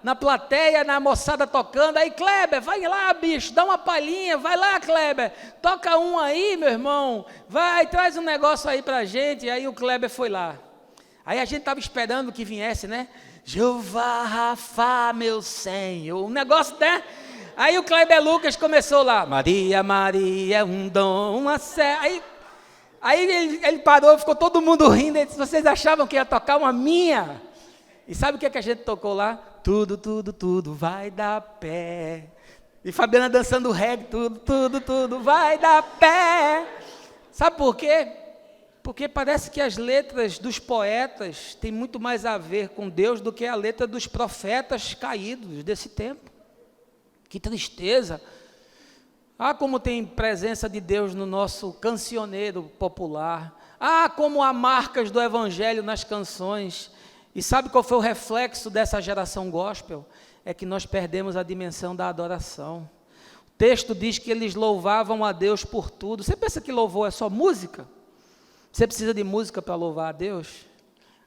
na plateia, na moçada tocando, aí Kleber, vai lá bicho, dá uma palhinha, vai lá Kleber, toca um aí meu irmão, vai, traz um negócio aí pra gente. E aí o Kleber foi lá. Aí a gente estava esperando que viesse, né? Jeová Rafa, meu Senhor, um negócio, né? Aí o Kleber Lucas começou lá, Maria, Maria, um dom, uma sé. Aí ele parou, ficou todo mundo rindo, ele disse, vocês achavam que ia tocar uma minha? E sabe o que a gente tocou lá? Tudo, tudo, tudo vai dar pé. E Fabiana dançando reggae, tudo, tudo, tudo vai dar pé. Sabe por quê? Porque parece que as letras dos poetas têm muito mais a ver com Deus do que a letra dos profetas caídos desse tempo. Que tristeza. Ah, como tem presença de Deus no nosso cancioneiro popular. Ah, como há marcas do Evangelho nas canções. E sabe qual foi o reflexo dessa geração gospel? É que nós perdemos a dimensão da adoração. O texto diz que eles louvavam a Deus por tudo. Você pensa que louvor é só música? Você precisa de música para louvar a Deus?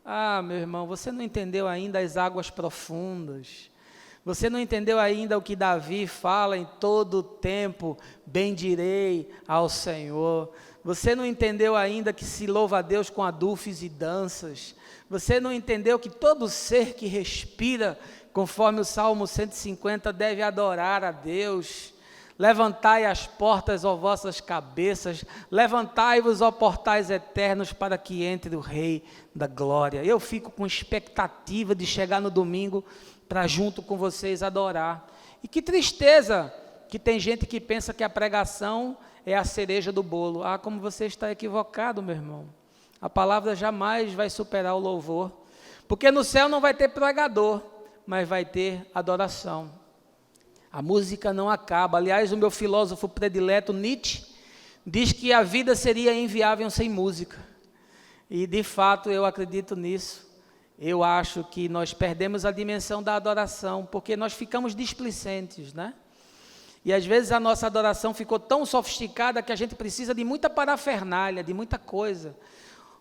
Ah, meu irmão, você não entendeu ainda as águas profundas. Você não entendeu ainda o que Davi fala em todo o tempo, bendirei ao Senhor. Você não entendeu ainda que se louva a Deus com adufes e danças. Você não entendeu que todo ser que respira, conforme o Salmo 150, deve adorar a Deus. Levantai as portas, ó vossas cabeças, levantai-vos, ó portais eternos, para que entre o Rei da Glória. Eu fico com expectativa de chegar no domingo para junto com vocês adorar. E que tristeza que tem gente que pensa que a pregação é a cereja do bolo. Ah, como você está equivocado, meu irmão. A palavra jamais vai superar o louvor, porque no céu não vai ter pregador, mas vai ter adoração. A música não acaba. Aliás, o meu filósofo predileto, Nietzsche, diz que a vida seria inviável sem música. E, de fato, eu acredito nisso. Eu acho que nós perdemos a dimensão da adoração, porque nós ficamos displicentes, né? E, às vezes, a nossa adoração ficou tão sofisticada que a gente precisa de muita parafernália, de muita coisa.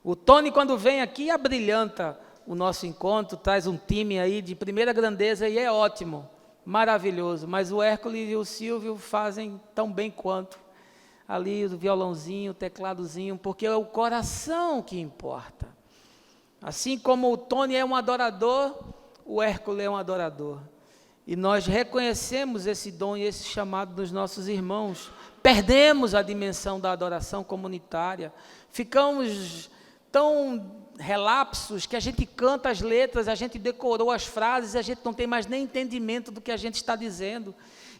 O Tony, quando vem aqui, abrilhanta o nosso encontro, traz um time aí de primeira grandeza e é ótimo. Maravilhoso, mas o Hércules e o Silvio fazem tão bem quanto. Ali o violãozinho, o tecladozinho, porque é o coração que importa. Assim como o Tony é um adorador, o Hércules é um adorador. E nós reconhecemos esse dom e esse chamado dos nossos irmãos. Perdemos a dimensão da adoração comunitária. Ficamos tão relapsos que a gente canta as letras, a gente decorou as frases, a gente não tem mais nem entendimento do que a gente está dizendo.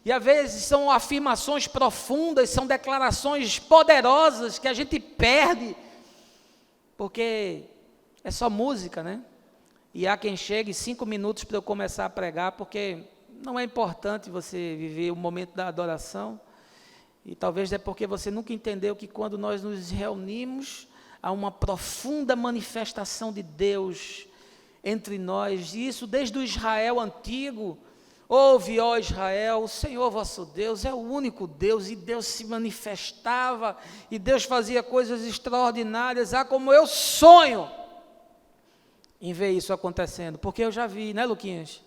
E às vezes são afirmações profundas, são declarações poderosas que a gente perde, porque é só música, né? E há quem chegue 5 minutos para eu começar a pregar, porque não é importante você viver o momento da adoração, e talvez é porque você nunca entendeu que quando nós nos reunimos, há uma profunda manifestação de Deus entre nós, e isso desde o Israel antigo. Ouve, ó Israel, o Senhor vosso Deus é o único Deus, e Deus se manifestava, e Deus fazia coisas extraordinárias. Ah, como eu sonho em ver isso acontecendo, porque eu já vi, né, Luquinhas?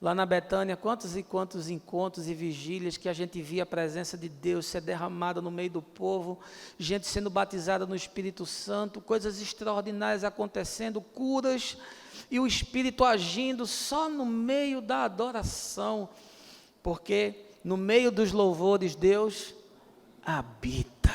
Lá na Betânia, quantos e quantos encontros e vigílias que a gente via a presença de Deus ser derramada no meio do povo, gente sendo batizada no Espírito Santo, coisas extraordinárias acontecendo, curas, e o Espírito agindo só no meio da adoração, porque no meio dos louvores Deus habita,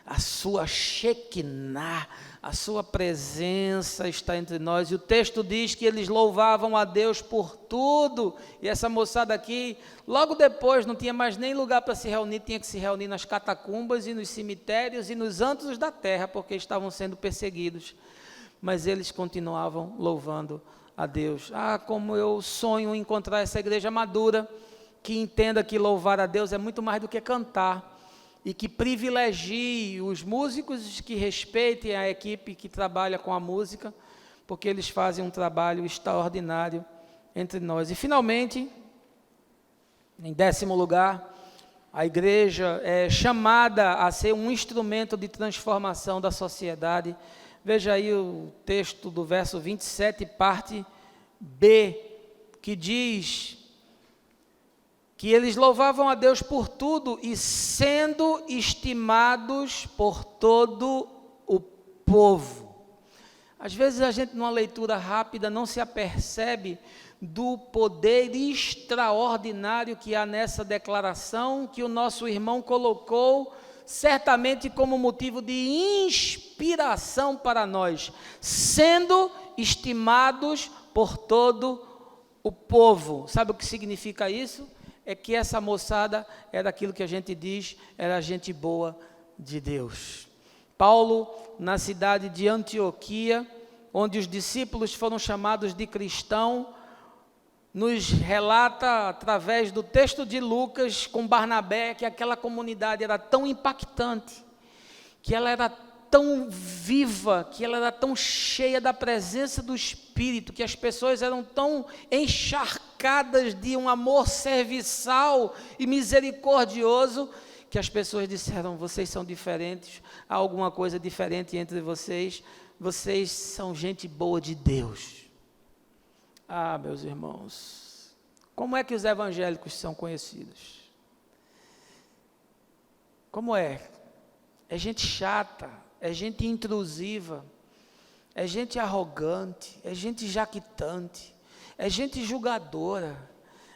a sua Shekinah, a sua presença está entre nós. E o texto diz que eles louvavam a Deus por tudo. E essa moçada aqui, logo depois, não tinha mais nem lugar para se reunir, tinha que se reunir nas catacumbas e nos cemitérios e nos antros da terra, porque estavam sendo perseguidos. Mas eles continuavam louvando a Deus. Ah, como eu sonho em encontrar essa igreja madura, que entenda que louvar a Deus é muito mais do que cantar, e que privilegie os músicos, que respeitem a equipe que trabalha com a música, porque eles fazem um trabalho extraordinário entre nós. E finalmente, em 10º lugar, a igreja é chamada a ser um instrumento de transformação da sociedade. Veja aí o texto do verso 27, parte B, que diz que eles louvavam a Deus por tudo e sendo estimados por todo o povo. Às vezes a gente, numa leitura rápida, não se apercebe do poder extraordinário que há nessa declaração, que o nosso irmão colocou, certamente como motivo de inspiração para nós, sendo estimados por todo o povo. Sabe o que significa isso? É que essa moçada era aquilo que a gente diz, era gente boa de Deus. Paulo, na cidade de Antioquia, onde os discípulos foram chamados de cristão, nos relata através do texto de Lucas com Barnabé, que aquela comunidade era tão impactante, que ela era tão viva, que ela era tão cheia da presença do Espírito, que as pessoas eram tão encharcadas de um amor serviçal e misericordioso, que as pessoas disseram: vocês são diferentes, há alguma coisa diferente entre vocês, vocês são gente boa de Deus. Ah, meus irmãos, como é que os evangélicos são conhecidos? Como é? É gente chata, é gente intrusiva, é gente arrogante, é gente jaquitante, é gente julgadora,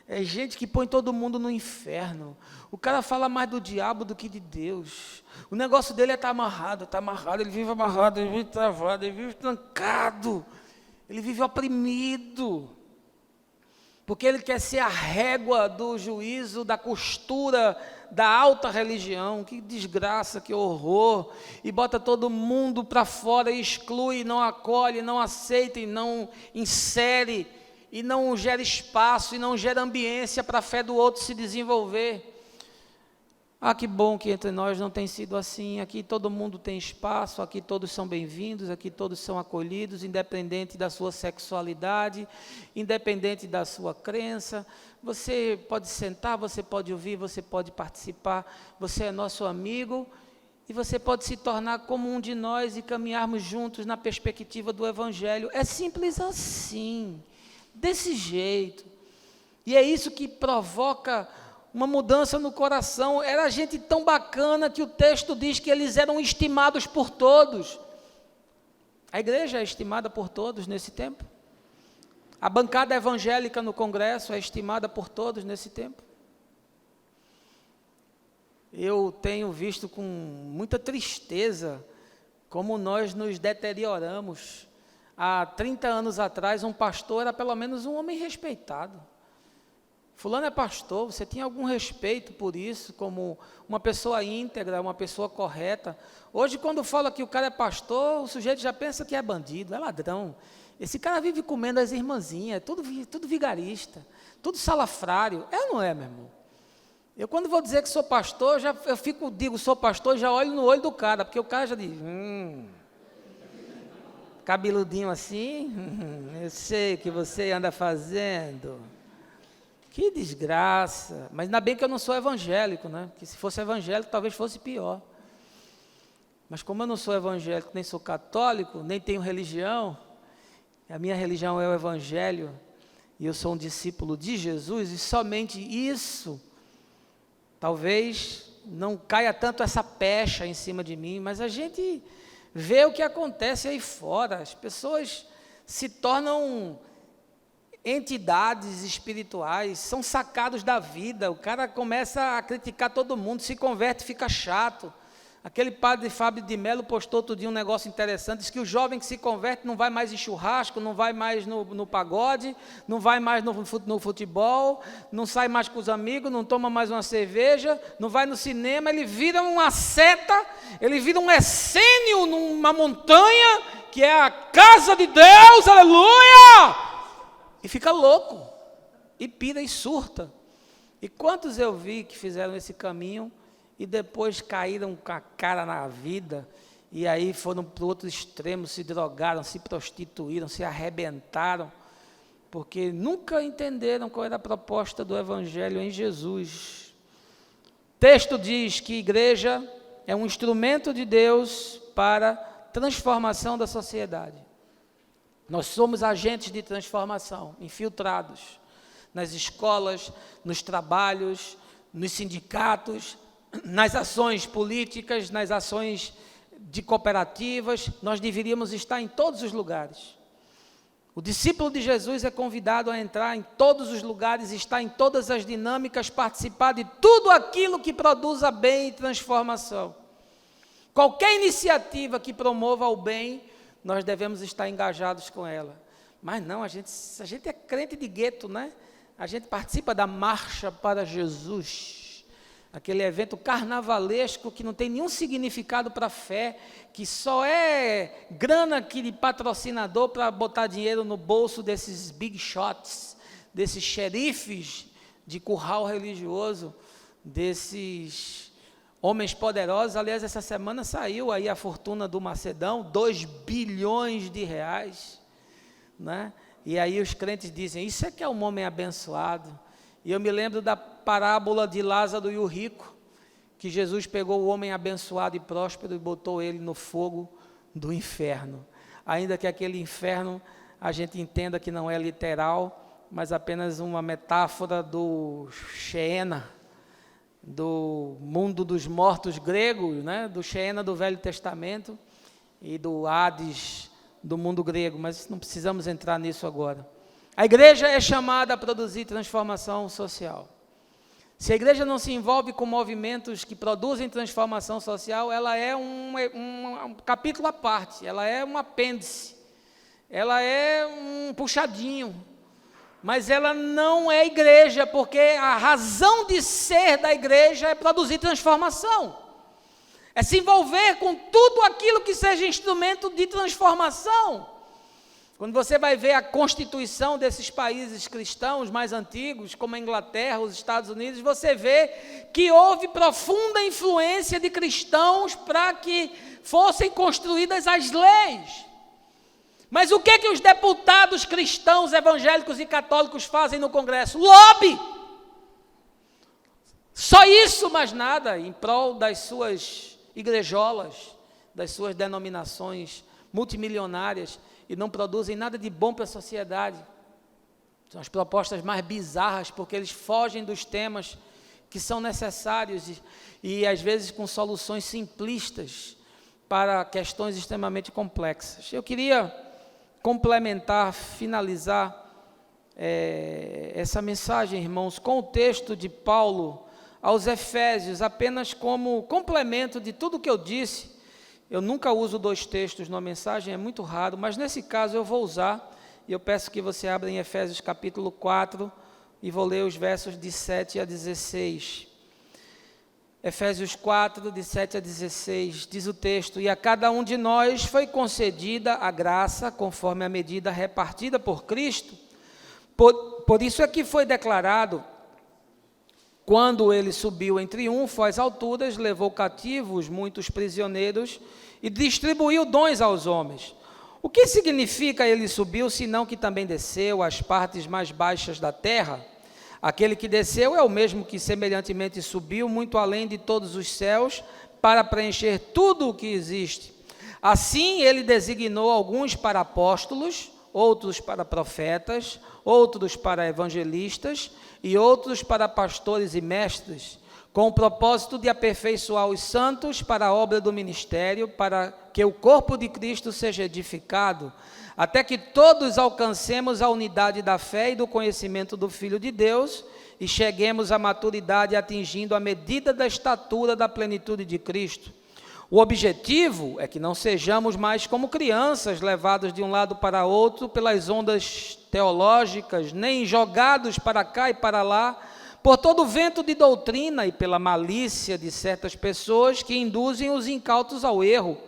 é gente que põe todo mundo no inferno. O cara fala mais do diabo do que de Deus. O negócio dele é estar amarrado, ele vive amarrado, ele vive travado, ele vive trancado, ele vive oprimido, porque ele quer ser a régua do juízo, da costura, da alta religião. Que desgraça, que horror, e bota todo mundo para fora, e exclui, não acolhe, não aceita, e não insere, e não gera espaço, e não gera ambiência para a fé do outro se desenvolver. Ah, que bom que entre nós não tem sido assim. Aqui todo mundo tem espaço, aqui todos são bem-vindos, aqui todos são acolhidos, independente da sua sexualidade, independente da sua crença. Você pode sentar, você pode ouvir, você pode participar, você é nosso amigo, e você pode se tornar como um de nós e caminharmos juntos na perspectiva do Evangelho. É simples assim, desse jeito. E é isso que provoca uma mudança no coração. Era gente tão bacana que o texto diz que eles eram estimados por todos. A igreja é estimada por todos nesse tempo. A bancada evangélica no Congresso é estimada por todos nesse tempo. Eu tenho visto com muita tristeza como nós nos deterioramos. Há 30 anos atrás, um pastor era pelo menos um homem respeitado. Fulano é pastor, você tinha algum respeito por isso, como uma pessoa íntegra, uma pessoa correta. Hoje, quando fala que o cara é pastor, o sujeito já pensa que é bandido, é ladrão. Esse cara vive comendo as irmãzinhas, tudo vigarista, tudo salafrário. É ou não é, meu irmão? Eu, quando vou dizer que sou pastor, digo sou pastor, já olho no olho do cara, porque o cara já diz: cabeludinho assim, eu sei o que você anda fazendo. Que desgraça. Mas ainda bem que eu não sou evangélico, né? Porque se fosse evangélico, talvez fosse pior. Mas como eu não sou evangélico, nem sou católico, nem tenho religião, a minha religião é o Evangelho, e eu sou um discípulo de Jesus, e somente isso, talvez não caia tanto essa pecha em cima de mim, mas a gente vê o que acontece aí fora. As pessoas se tornam entidades espirituais, são sacados da vida. O cara começa a criticar todo mundo, se converte, fica chato. Aquele padre Fábio de Mello postou outro dia um negócio interessante, diz que o jovem que se converte não vai mais em churrasco, não vai mais no pagode, não vai mais no futebol, não sai mais com os amigos, não toma mais uma cerveja, não vai no cinema, ele vira uma seta, ele vira um essênio numa montanha, que é a casa de Deus, aleluia! E fica louco, e pira e surta. E quantos eu vi que fizeram esse caminho e depois caíram com a cara na vida, e aí foram para o outro extremo, se drogaram, se prostituíram, se arrebentaram, porque nunca entenderam qual era a proposta do Evangelho em Jesus. O texto diz que a igreja é um instrumento de Deus para a transformação da sociedade. Nós somos agentes de transformação, infiltrados nas escolas, nos trabalhos, nos sindicatos, nas ações políticas, nas ações de cooperativas. Nós deveríamos estar em todos os lugares. O discípulo de Jesus é convidado a entrar em todos os lugares, estar em todas as dinâmicas, participar de tudo aquilo que produza bem e transformação. Qualquer iniciativa que promova o bem, nós devemos estar engajados com ela. Mas não, a gente é crente de gueto, né? A gente participa da Marcha para Jesus, aquele evento carnavalesco que não tem nenhum significado para a fé, que só é grana de patrocinador para botar dinheiro no bolso desses big shots, desses xerifes de curral religioso, desses homens poderosos. Aliás, essa semana saiu aí a fortuna do Macedão, 2 bilhões de reais, né? E aí os crentes dizem, isso é que é um homem abençoado. E eu me lembro da parábola de Lázaro e o rico, que Jesus pegou o homem abençoado e próspero e botou ele no fogo do inferno. Ainda que aquele inferno a gente entenda que não é literal, mas apenas uma metáfora do Sheena, do mundo dos mortos grego, né? Do Sheena do Velho Testamento e do Hades do mundo grego, mas não precisamos entrar nisso agora. A igreja é chamada a produzir transformação social. Se a igreja não se envolve com movimentos que produzem transformação social, ela é um capítulo à parte, ela é um apêndice, ela é um puxadinho, mas ela não é igreja, porque a razão de ser da igreja é produzir transformação, é se envolver com tudo aquilo que seja instrumento de transformação. Quando você vai ver a constituição desses países cristãos mais antigos, como a Inglaterra, os Estados Unidos, você vê que houve profunda influência de cristãos para que fossem construídas as leis. Mas o que os deputados cristãos, evangélicos e católicos fazem no Congresso? Lobby! Só isso, mais nada, em prol das suas igrejolas, das suas denominações multimilionárias, e não produzem nada de bom para a sociedade. São as propostas mais bizarras, porque eles fogem dos temas que são necessários e às vezes com soluções simplistas para questões extremamente complexas. Eu queria complementar, finalizar essa mensagem, irmãos, com o texto de Paulo aos Efésios, apenas como complemento de tudo que eu disse. Eu nunca uso 2 textos numa mensagem, é muito raro, mas nesse caso eu vou usar, e eu peço que você abra em Efésios capítulo 4, e vou ler os versos de 7 a 16. Efésios 4, de 7 a 16, diz o texto, e a cada um de nós foi concedida a graça, conforme a medida repartida por Cristo, por isso é que foi declarado, quando ele subiu em triunfo às alturas, levou cativos muitos prisioneiros e distribuiu dons aos homens. O que significa ele subiu, senão que também desceu às partes mais baixas da terra? Aquele que desceu é o mesmo que semelhantemente subiu muito além de todos os céus para preencher tudo o que existe. Assim ele designou alguns para apóstolos, outros para profetas, outros para evangelistas e outros para pastores e mestres, com o propósito de aperfeiçoar os santos para a obra do ministério, para que o corpo de Cristo seja edificado, até que todos alcancemos a unidade da fé e do conhecimento do Filho de Deus e cheguemos à maturidade, atingindo a medida da estatura da plenitude de Cristo. O objetivo é que não sejamos mais como crianças, levados de um lado para outro pelas ondas teológicas, nem jogados para cá e para lá, por todo o vento de doutrina e pela malícia de certas pessoas que induzem os incautos ao erro.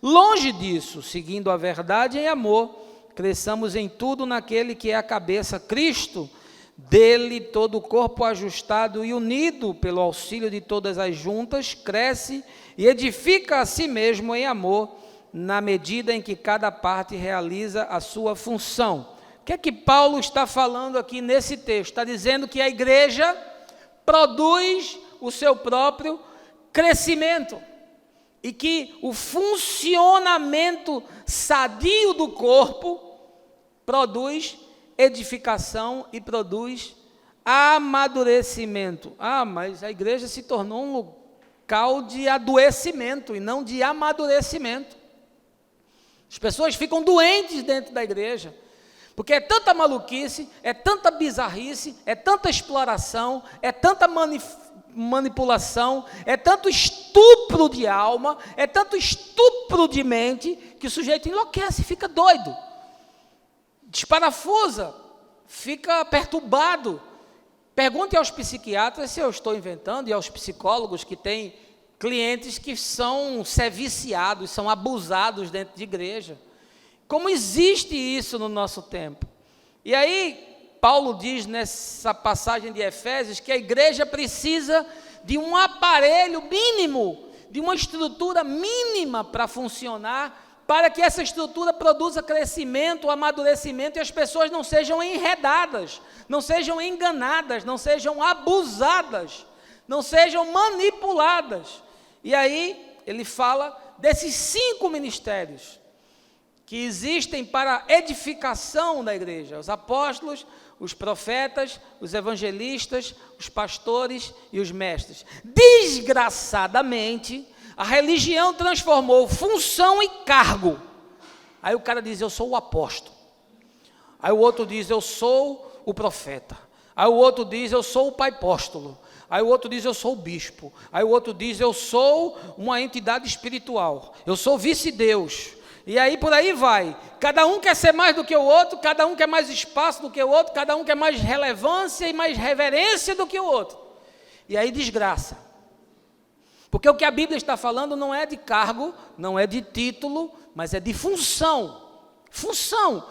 Longe disso, seguindo a verdade em amor, cresçamos em tudo naquele que é a cabeça, Cristo. Dele todo o corpo ajustado e unido pelo auxílio de todas as juntas, cresce e edifica a si mesmo em amor, na medida em que cada parte realiza a sua função. O que é que Paulo está falando aqui nesse texto? Está dizendo que a igreja produz o seu próprio crescimento e que o funcionamento sadio do corpo produz edificação e produz amadurecimento. Mas a igreja se tornou um local de adoecimento e não de amadurecimento. As pessoas ficam doentes dentro da igreja, porque é tanta maluquice, é tanta bizarrice, é tanta exploração, é tanta manipulação, é tanto estupro de alma, é tanto estupro de mente, que o sujeito enlouquece, fica doido, desparafusa, fica perturbado. Pergunte aos psiquiatras se eu estou inventando, e aos psicólogos que têm clientes que são viciados, são abusados dentro de igreja. Como existe isso no nosso tempo? E aí, Paulo diz nessa passagem de Efésios que a igreja precisa de um aparelho mínimo, de uma estrutura mínima para funcionar, para que essa estrutura produza crescimento, amadurecimento e as pessoas não sejam enredadas, não sejam enganadas, não sejam abusadas, não sejam manipuladas. E aí ele fala desses 5 ministérios que existem para a edificação da igreja: os apóstolos, os profetas, os evangelistas, os pastores e os mestres. Desgraçadamente, a religião transformou função e cargo. Aí o cara diz: eu sou o apóstolo. Aí o outro diz: eu sou o profeta. Aí o outro diz: eu sou o pai apóstolo. Aí o outro diz: eu sou o bispo. Aí o outro diz: eu sou uma entidade espiritual. Eu sou vice-deus. E aí por aí vai. Cada um quer ser mais do que o outro, cada um quer mais espaço do que o outro, cada um quer mais relevância e mais reverência do que o outro. E aí desgraça. Porque o que a Bíblia está falando não é de cargo, não é de título, mas é de função. Função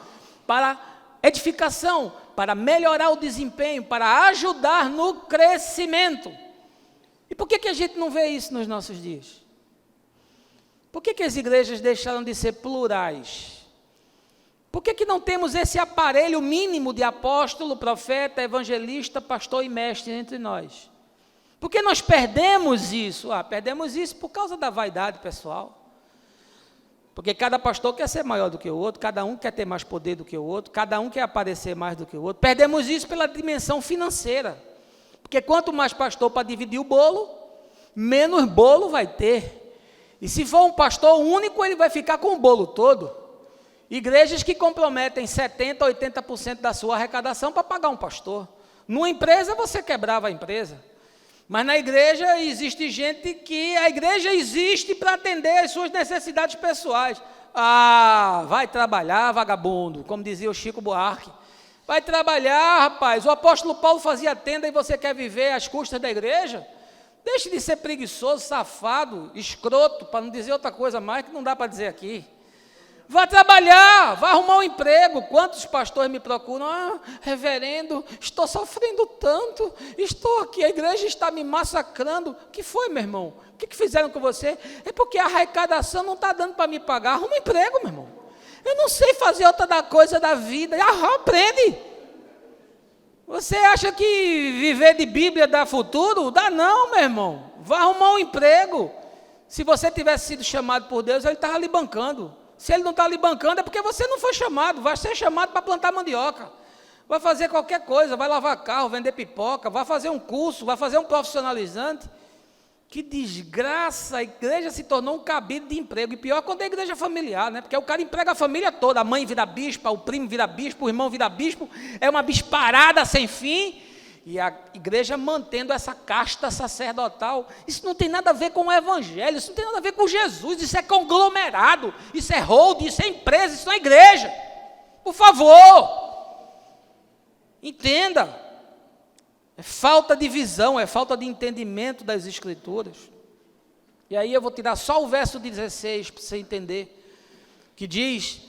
para edificação, para melhorar o desempenho, para ajudar no crescimento. E por que a gente não vê isso nos nossos dias? Por que as igrejas deixaram de ser plurais? Por que não temos esse aparelho mínimo de apóstolo, profeta, evangelista, pastor e mestre entre nós? Por que nós perdemos isso? Perdemos isso por causa da vaidade pessoal. Porque cada pastor quer ser maior do que o outro, cada um quer ter mais poder do que o outro, cada um quer aparecer mais do que o outro. Perdemos isso pela dimensão financeira. Porque quanto mais pastor para dividir o bolo, menos bolo vai ter. E se for um pastor único, ele vai ficar com o bolo todo. Igrejas que comprometem 70%, 80% da sua arrecadação para pagar um pastor. Numa empresa, você quebrava a empresa. Mas na igreja existe gente que a igreja existe para atender às suas necessidades pessoais. Vai trabalhar, vagabundo, como dizia o Chico Buarque. Vai trabalhar, rapaz. O apóstolo Paulo fazia tenda e você quer viver às custas da igreja? Deixe de ser preguiçoso, safado, escroto, para não dizer outra coisa mais que não dá para dizer aqui. Vá trabalhar, vá arrumar um emprego. Quantos pastores me procuram? Reverendo, estou sofrendo tanto, estou aqui, a igreja está me massacrando. O que foi, meu irmão? O que fizeram com você? É porque a arrecadação não está dando para me pagar. Arruma um emprego, meu irmão. Eu não sei fazer outra coisa da vida. Aprende. Você acha que viver de Bíblia dá futuro? Dá não, meu irmão. Vá arrumar um emprego. Se você tivesse sido chamado por Deus, Ele estava lhe bancando. Se Ele não está lhe bancando, é porque você não foi chamado. Vai ser chamado para plantar mandioca. Vai fazer qualquer coisa, vai lavar carro, vender pipoca, vai fazer um curso, vai fazer um profissionalizante. Que desgraça, a igreja se tornou um cabide de emprego. E pior quando é a igreja familiar, né? Porque o cara emprega a família toda. A mãe vira bispa, o primo vira bispo, o irmão vira bispo. É uma bisparada sem fim. E a igreja mantendo essa casta sacerdotal. Isso não tem nada a ver com o evangelho, isso não tem nada a ver com Jesus. Isso é conglomerado, isso é holding, isso é empresa, isso não é igreja. Por favor, entenda. É falta de visão, é falta de entendimento das Escrituras. E aí eu vou tirar só o verso 16 para você entender. Que diz: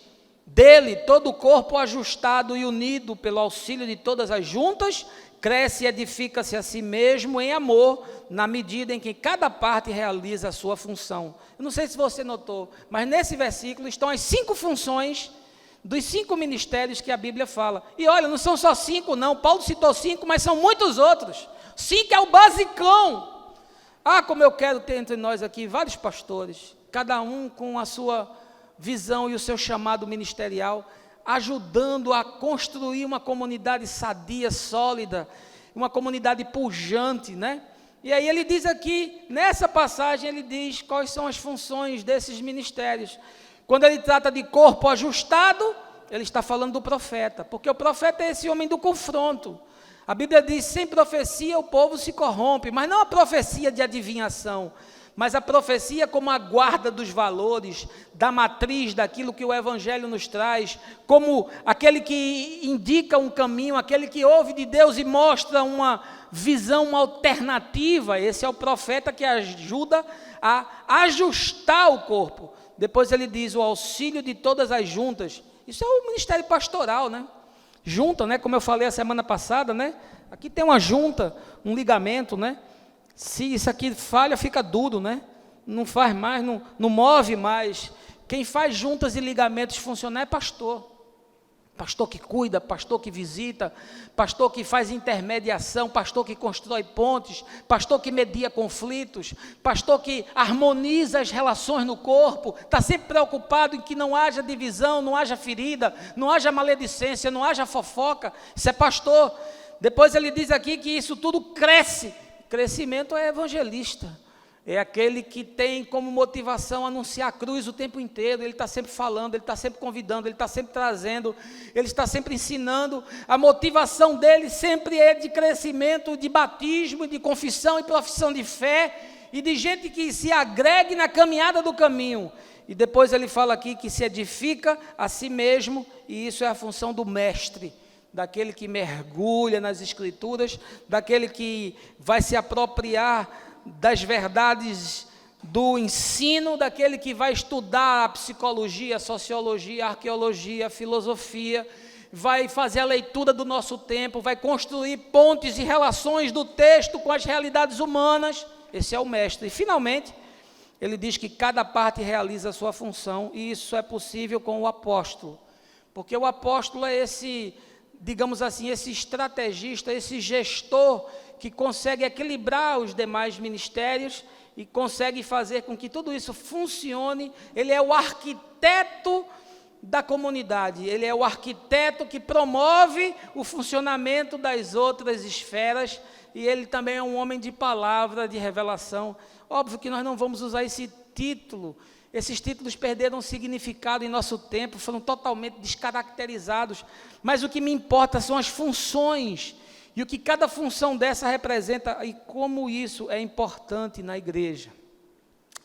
dele todo o corpo ajustado e unido pelo auxílio de todas as juntas, cresce e edifica-se a si mesmo em amor, na medida em que cada parte realiza a sua função. Eu não sei se você notou, mas nesse versículo estão as 5 funções dos 5 ministérios que a Bíblia fala. E olha, não são só 5 não, Paulo citou 5, mas são muitos outros. 5 é o basicão. Como eu quero ter entre nós aqui vários pastores, cada um com a sua visão e o seu chamado ministerial, ajudando a construir uma comunidade sadia, sólida, uma comunidade pujante, né? E aí ele diz aqui, nessa passagem, ele diz quais são as funções desses ministérios. Quando ele trata de corpo ajustado, ele está falando do profeta, porque o profeta é esse homem do confronto. A Bíblia diz: sem profecia o povo se corrompe, mas não a profecia de adivinhação, mas a profecia como a guarda dos valores, da matriz, daquilo que o Evangelho nos traz, como aquele que indica um caminho, aquele que ouve de Deus e mostra uma visão, uma alternativa. Esse é o profeta que ajuda a ajustar o corpo. Depois ele diz: o auxílio de todas as juntas. Isso é o ministério pastoral, né? Junta, né? Como eu falei a semana passada, né? Aqui tem uma junta, um ligamento, né? Se isso aqui falha, fica duro, né? Não faz mais, não move mais. Quem faz juntas e ligamentos funcionar é pastor. Pastor que cuida, pastor que visita, pastor que faz intermediação, pastor que constrói pontes, pastor que media conflitos, pastor que harmoniza as relações no corpo, está sempre preocupado em que não haja divisão, não haja ferida, não haja maledicência, não haja fofoca. Isso é pastor. Depois ele diz aqui que isso tudo cresce. Crescimento é evangelista. É aquele que tem como motivação anunciar a cruz o tempo inteiro. Ele está sempre falando, ele está sempre convidando, ele está sempre trazendo, ele está sempre ensinando. A motivação dele sempre é de crescimento, de batismo, de confissão e profissão de fé, e de gente que se agregue na caminhada do caminho. E depois ele fala aqui que se edifica a si mesmo, e isso é a função do mestre, daquele que mergulha nas Escrituras, daquele que vai se apropriar das verdades do ensino, daquele que vai estudar a psicologia, a sociologia, a arqueologia, a filosofia, vai fazer a leitura do nosso tempo, vai construir pontes e relações do texto com as realidades humanas. Esse é o mestre. E finalmente, ele diz que cada parte realiza a sua função, e isso é possível com o apóstolo, porque o apóstolo é esse, digamos assim, esse estrategista, esse gestor que consegue equilibrar os demais ministérios e consegue fazer com que tudo isso funcione. Ele é o arquiteto da comunidade, ele é o arquiteto que promove o funcionamento das outras esferas, e ele também é um homem de palavra, de revelação. Óbvio que nós não vamos usar esse título. Esses títulos perderam significado em nosso tempo, foram totalmente descaracterizados, mas o que me importa são as funções, e o que cada função dessa representa, e como isso é importante na igreja.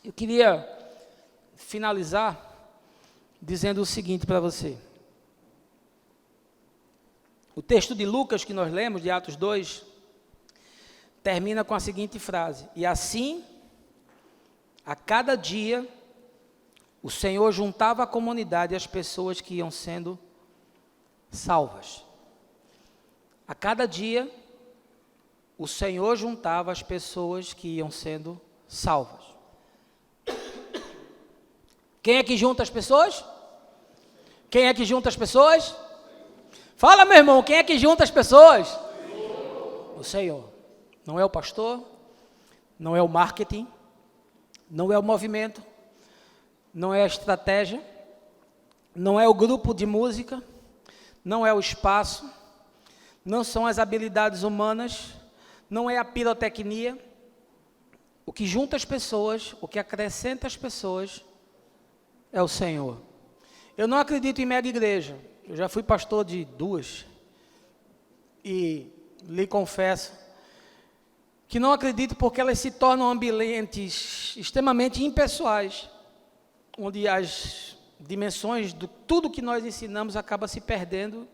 Eu queria finalizar dizendo o seguinte para você. O texto de Lucas que nós lemos, de Atos 2, termina com a seguinte frase: e assim, a cada dia, o Senhor juntava à comunidade as pessoas que iam sendo salvas. A cada dia, o Senhor juntava as pessoas que iam sendo salvas. Quem é que junta as pessoas? Quem é que junta as pessoas? Fala, meu irmão, quem é que junta as pessoas? O Senhor. Não é o pastor, não é o marketing, não é o movimento, não é a estratégia, não é o grupo de música, não é o espaço, não são as habilidades humanas, não é a pirotecnia. O que junta as pessoas, o que acrescenta as pessoas, é o Senhor. Eu não acredito em mega igreja. Eu já fui pastor de 2, e lhe confesso que não acredito, porque elas se tornam ambientes extremamente impessoais, onde as dimensões de tudo que nós ensinamos acaba se perdendo,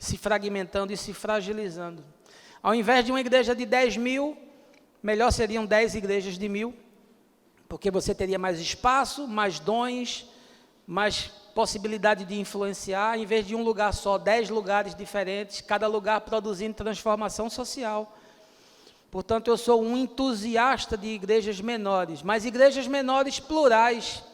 se fragmentando e se fragilizando. Ao invés de uma igreja de 10 mil, melhor seriam 10 igrejas de 1000, porque você teria mais espaço, mais dons, mais possibilidade de influenciar, em vez de um lugar só, 10 lugares diferentes, cada lugar produzindo transformação social. Portanto, eu sou um entusiasta de igrejas menores, mas igrejas menores plurais,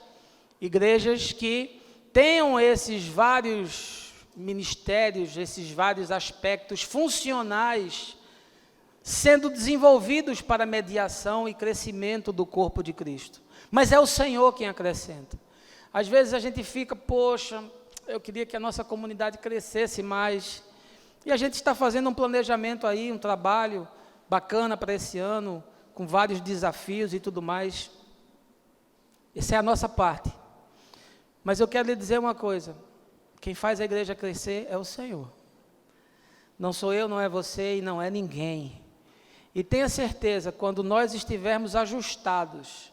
igrejas que tenham esses vários ministérios, esses vários aspectos funcionais, sendo desenvolvidos para mediação e crescimento do corpo de Cristo. Mas é o Senhor quem acrescenta. Às vezes a gente fica, poxa, eu queria que a nossa comunidade crescesse mais, e a gente está fazendo um planejamento aí, um trabalho bacana para esse ano, com vários desafios e tudo mais. Essa é a nossa parte. Mas eu quero lhe dizer uma coisa: quem faz a igreja crescer é o Senhor. Não sou eu, não é você e não é ninguém. E tenha certeza, quando nós estivermos ajustados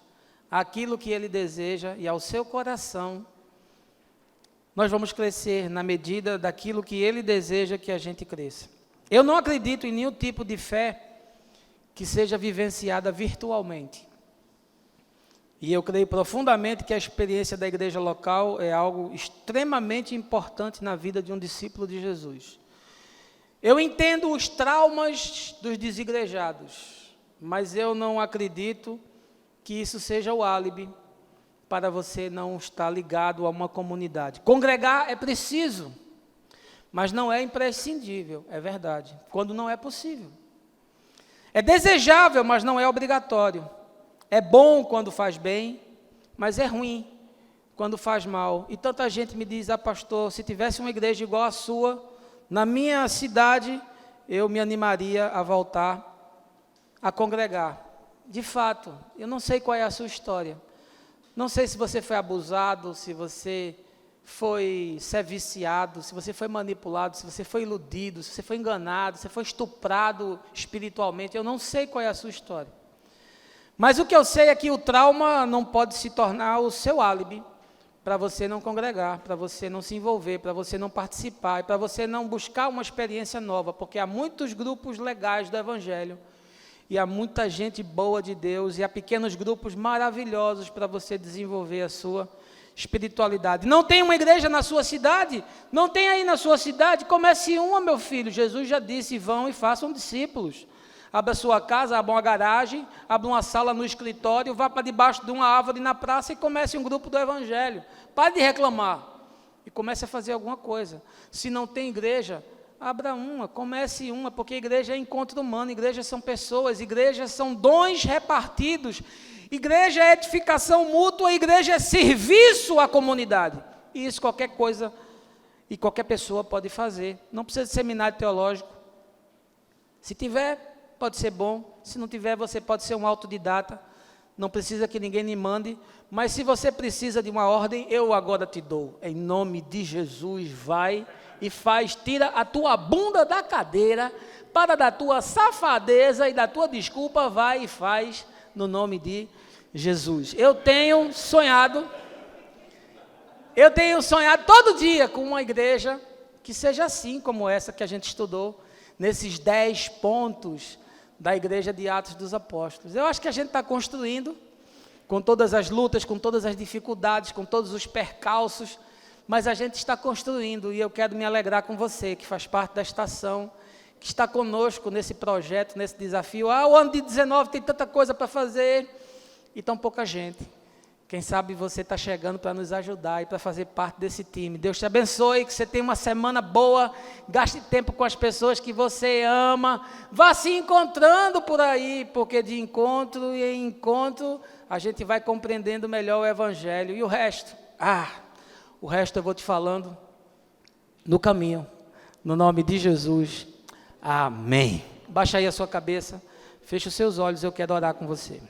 àquilo que Ele deseja e ao seu coração, nós vamos crescer na medida daquilo que Ele deseja que a gente cresça. Eu não acredito em nenhum tipo de fé que seja vivenciada virtualmente. E eu creio profundamente que a experiência da igreja local é algo extremamente importante na vida de um discípulo de Jesus. Eu entendo os traumas dos desigrejados, mas eu não acredito que isso seja o álibi para você não estar ligado a uma comunidade. Congregar é preciso, mas não é imprescindível, é verdade, quando não é possível. É desejável, mas não é obrigatório. É bom quando faz bem, mas é ruim quando faz mal. E tanta gente me diz, pastor, se tivesse uma igreja igual a sua, na minha cidade, eu me animaria a voltar a congregar. De fato, eu não sei qual é a sua história. Não sei se você foi abusado, se você foi viciado, se você foi manipulado, se você foi iludido, se você foi enganado, se você foi estuprado espiritualmente. Eu não sei qual é a sua história. Mas o que eu sei é que o trauma não pode se tornar o seu álibi para você não congregar, para você não se envolver, para você não participar, e para você não buscar uma experiência nova, porque há muitos grupos legais do Evangelho, e há muita gente boa de Deus, e há pequenos grupos maravilhosos para você desenvolver a sua espiritualidade. Não tem uma igreja na sua cidade? Não tem aí na sua cidade? Comece uma, meu filho. Jesus já disse, vão e façam discípulos. Abra sua casa, abra uma garagem, abra uma sala no escritório, vá para debaixo de uma árvore na praça e comece um grupo do Evangelho. Pare de reclamar e comece a fazer alguma coisa. Se não tem igreja, abra uma, comece uma, porque igreja é encontro humano, igrejas são pessoas, igrejas são dons repartidos, igreja é edificação mútua, igreja é serviço à comunidade. E isso qualquer coisa e qualquer pessoa pode fazer. Não precisa de seminário teológico. Se tiver, pode ser bom. Se não tiver, você pode ser um autodidata. Não precisa que ninguém lhe mande. Mas se você precisa de uma ordem, eu agora te dou. Em nome de Jesus, vai e faz, tira a tua bunda da cadeira, para da tua safadeza e da tua desculpa, vai e faz, no nome de Jesus. Eu tenho sonhado todo dia com uma igreja que seja assim como essa que a gente estudou, nesses 10 pontos da igreja de Atos dos Apóstolos. Eu acho que a gente está construindo, com todas as lutas, com todas as dificuldades, com todos os percalços, mas a gente está construindo, e eu quero me alegrar com você, que faz parte da estação, que está conosco nesse projeto, nesse desafio. O ano de 19 tem tanta coisa para fazer, e tão pouca gente. Quem sabe você está chegando para nos ajudar e para fazer parte desse time. Deus te abençoe, que você tenha uma semana boa, gaste tempo com as pessoas que você ama, vá se encontrando por aí, porque de encontro em encontro, a gente vai compreendendo melhor o Evangelho. E o resto? O resto eu vou te falando no caminho, no nome de Jesus, amém. Baixa aí a sua cabeça, feche os seus olhos, eu quero orar com você.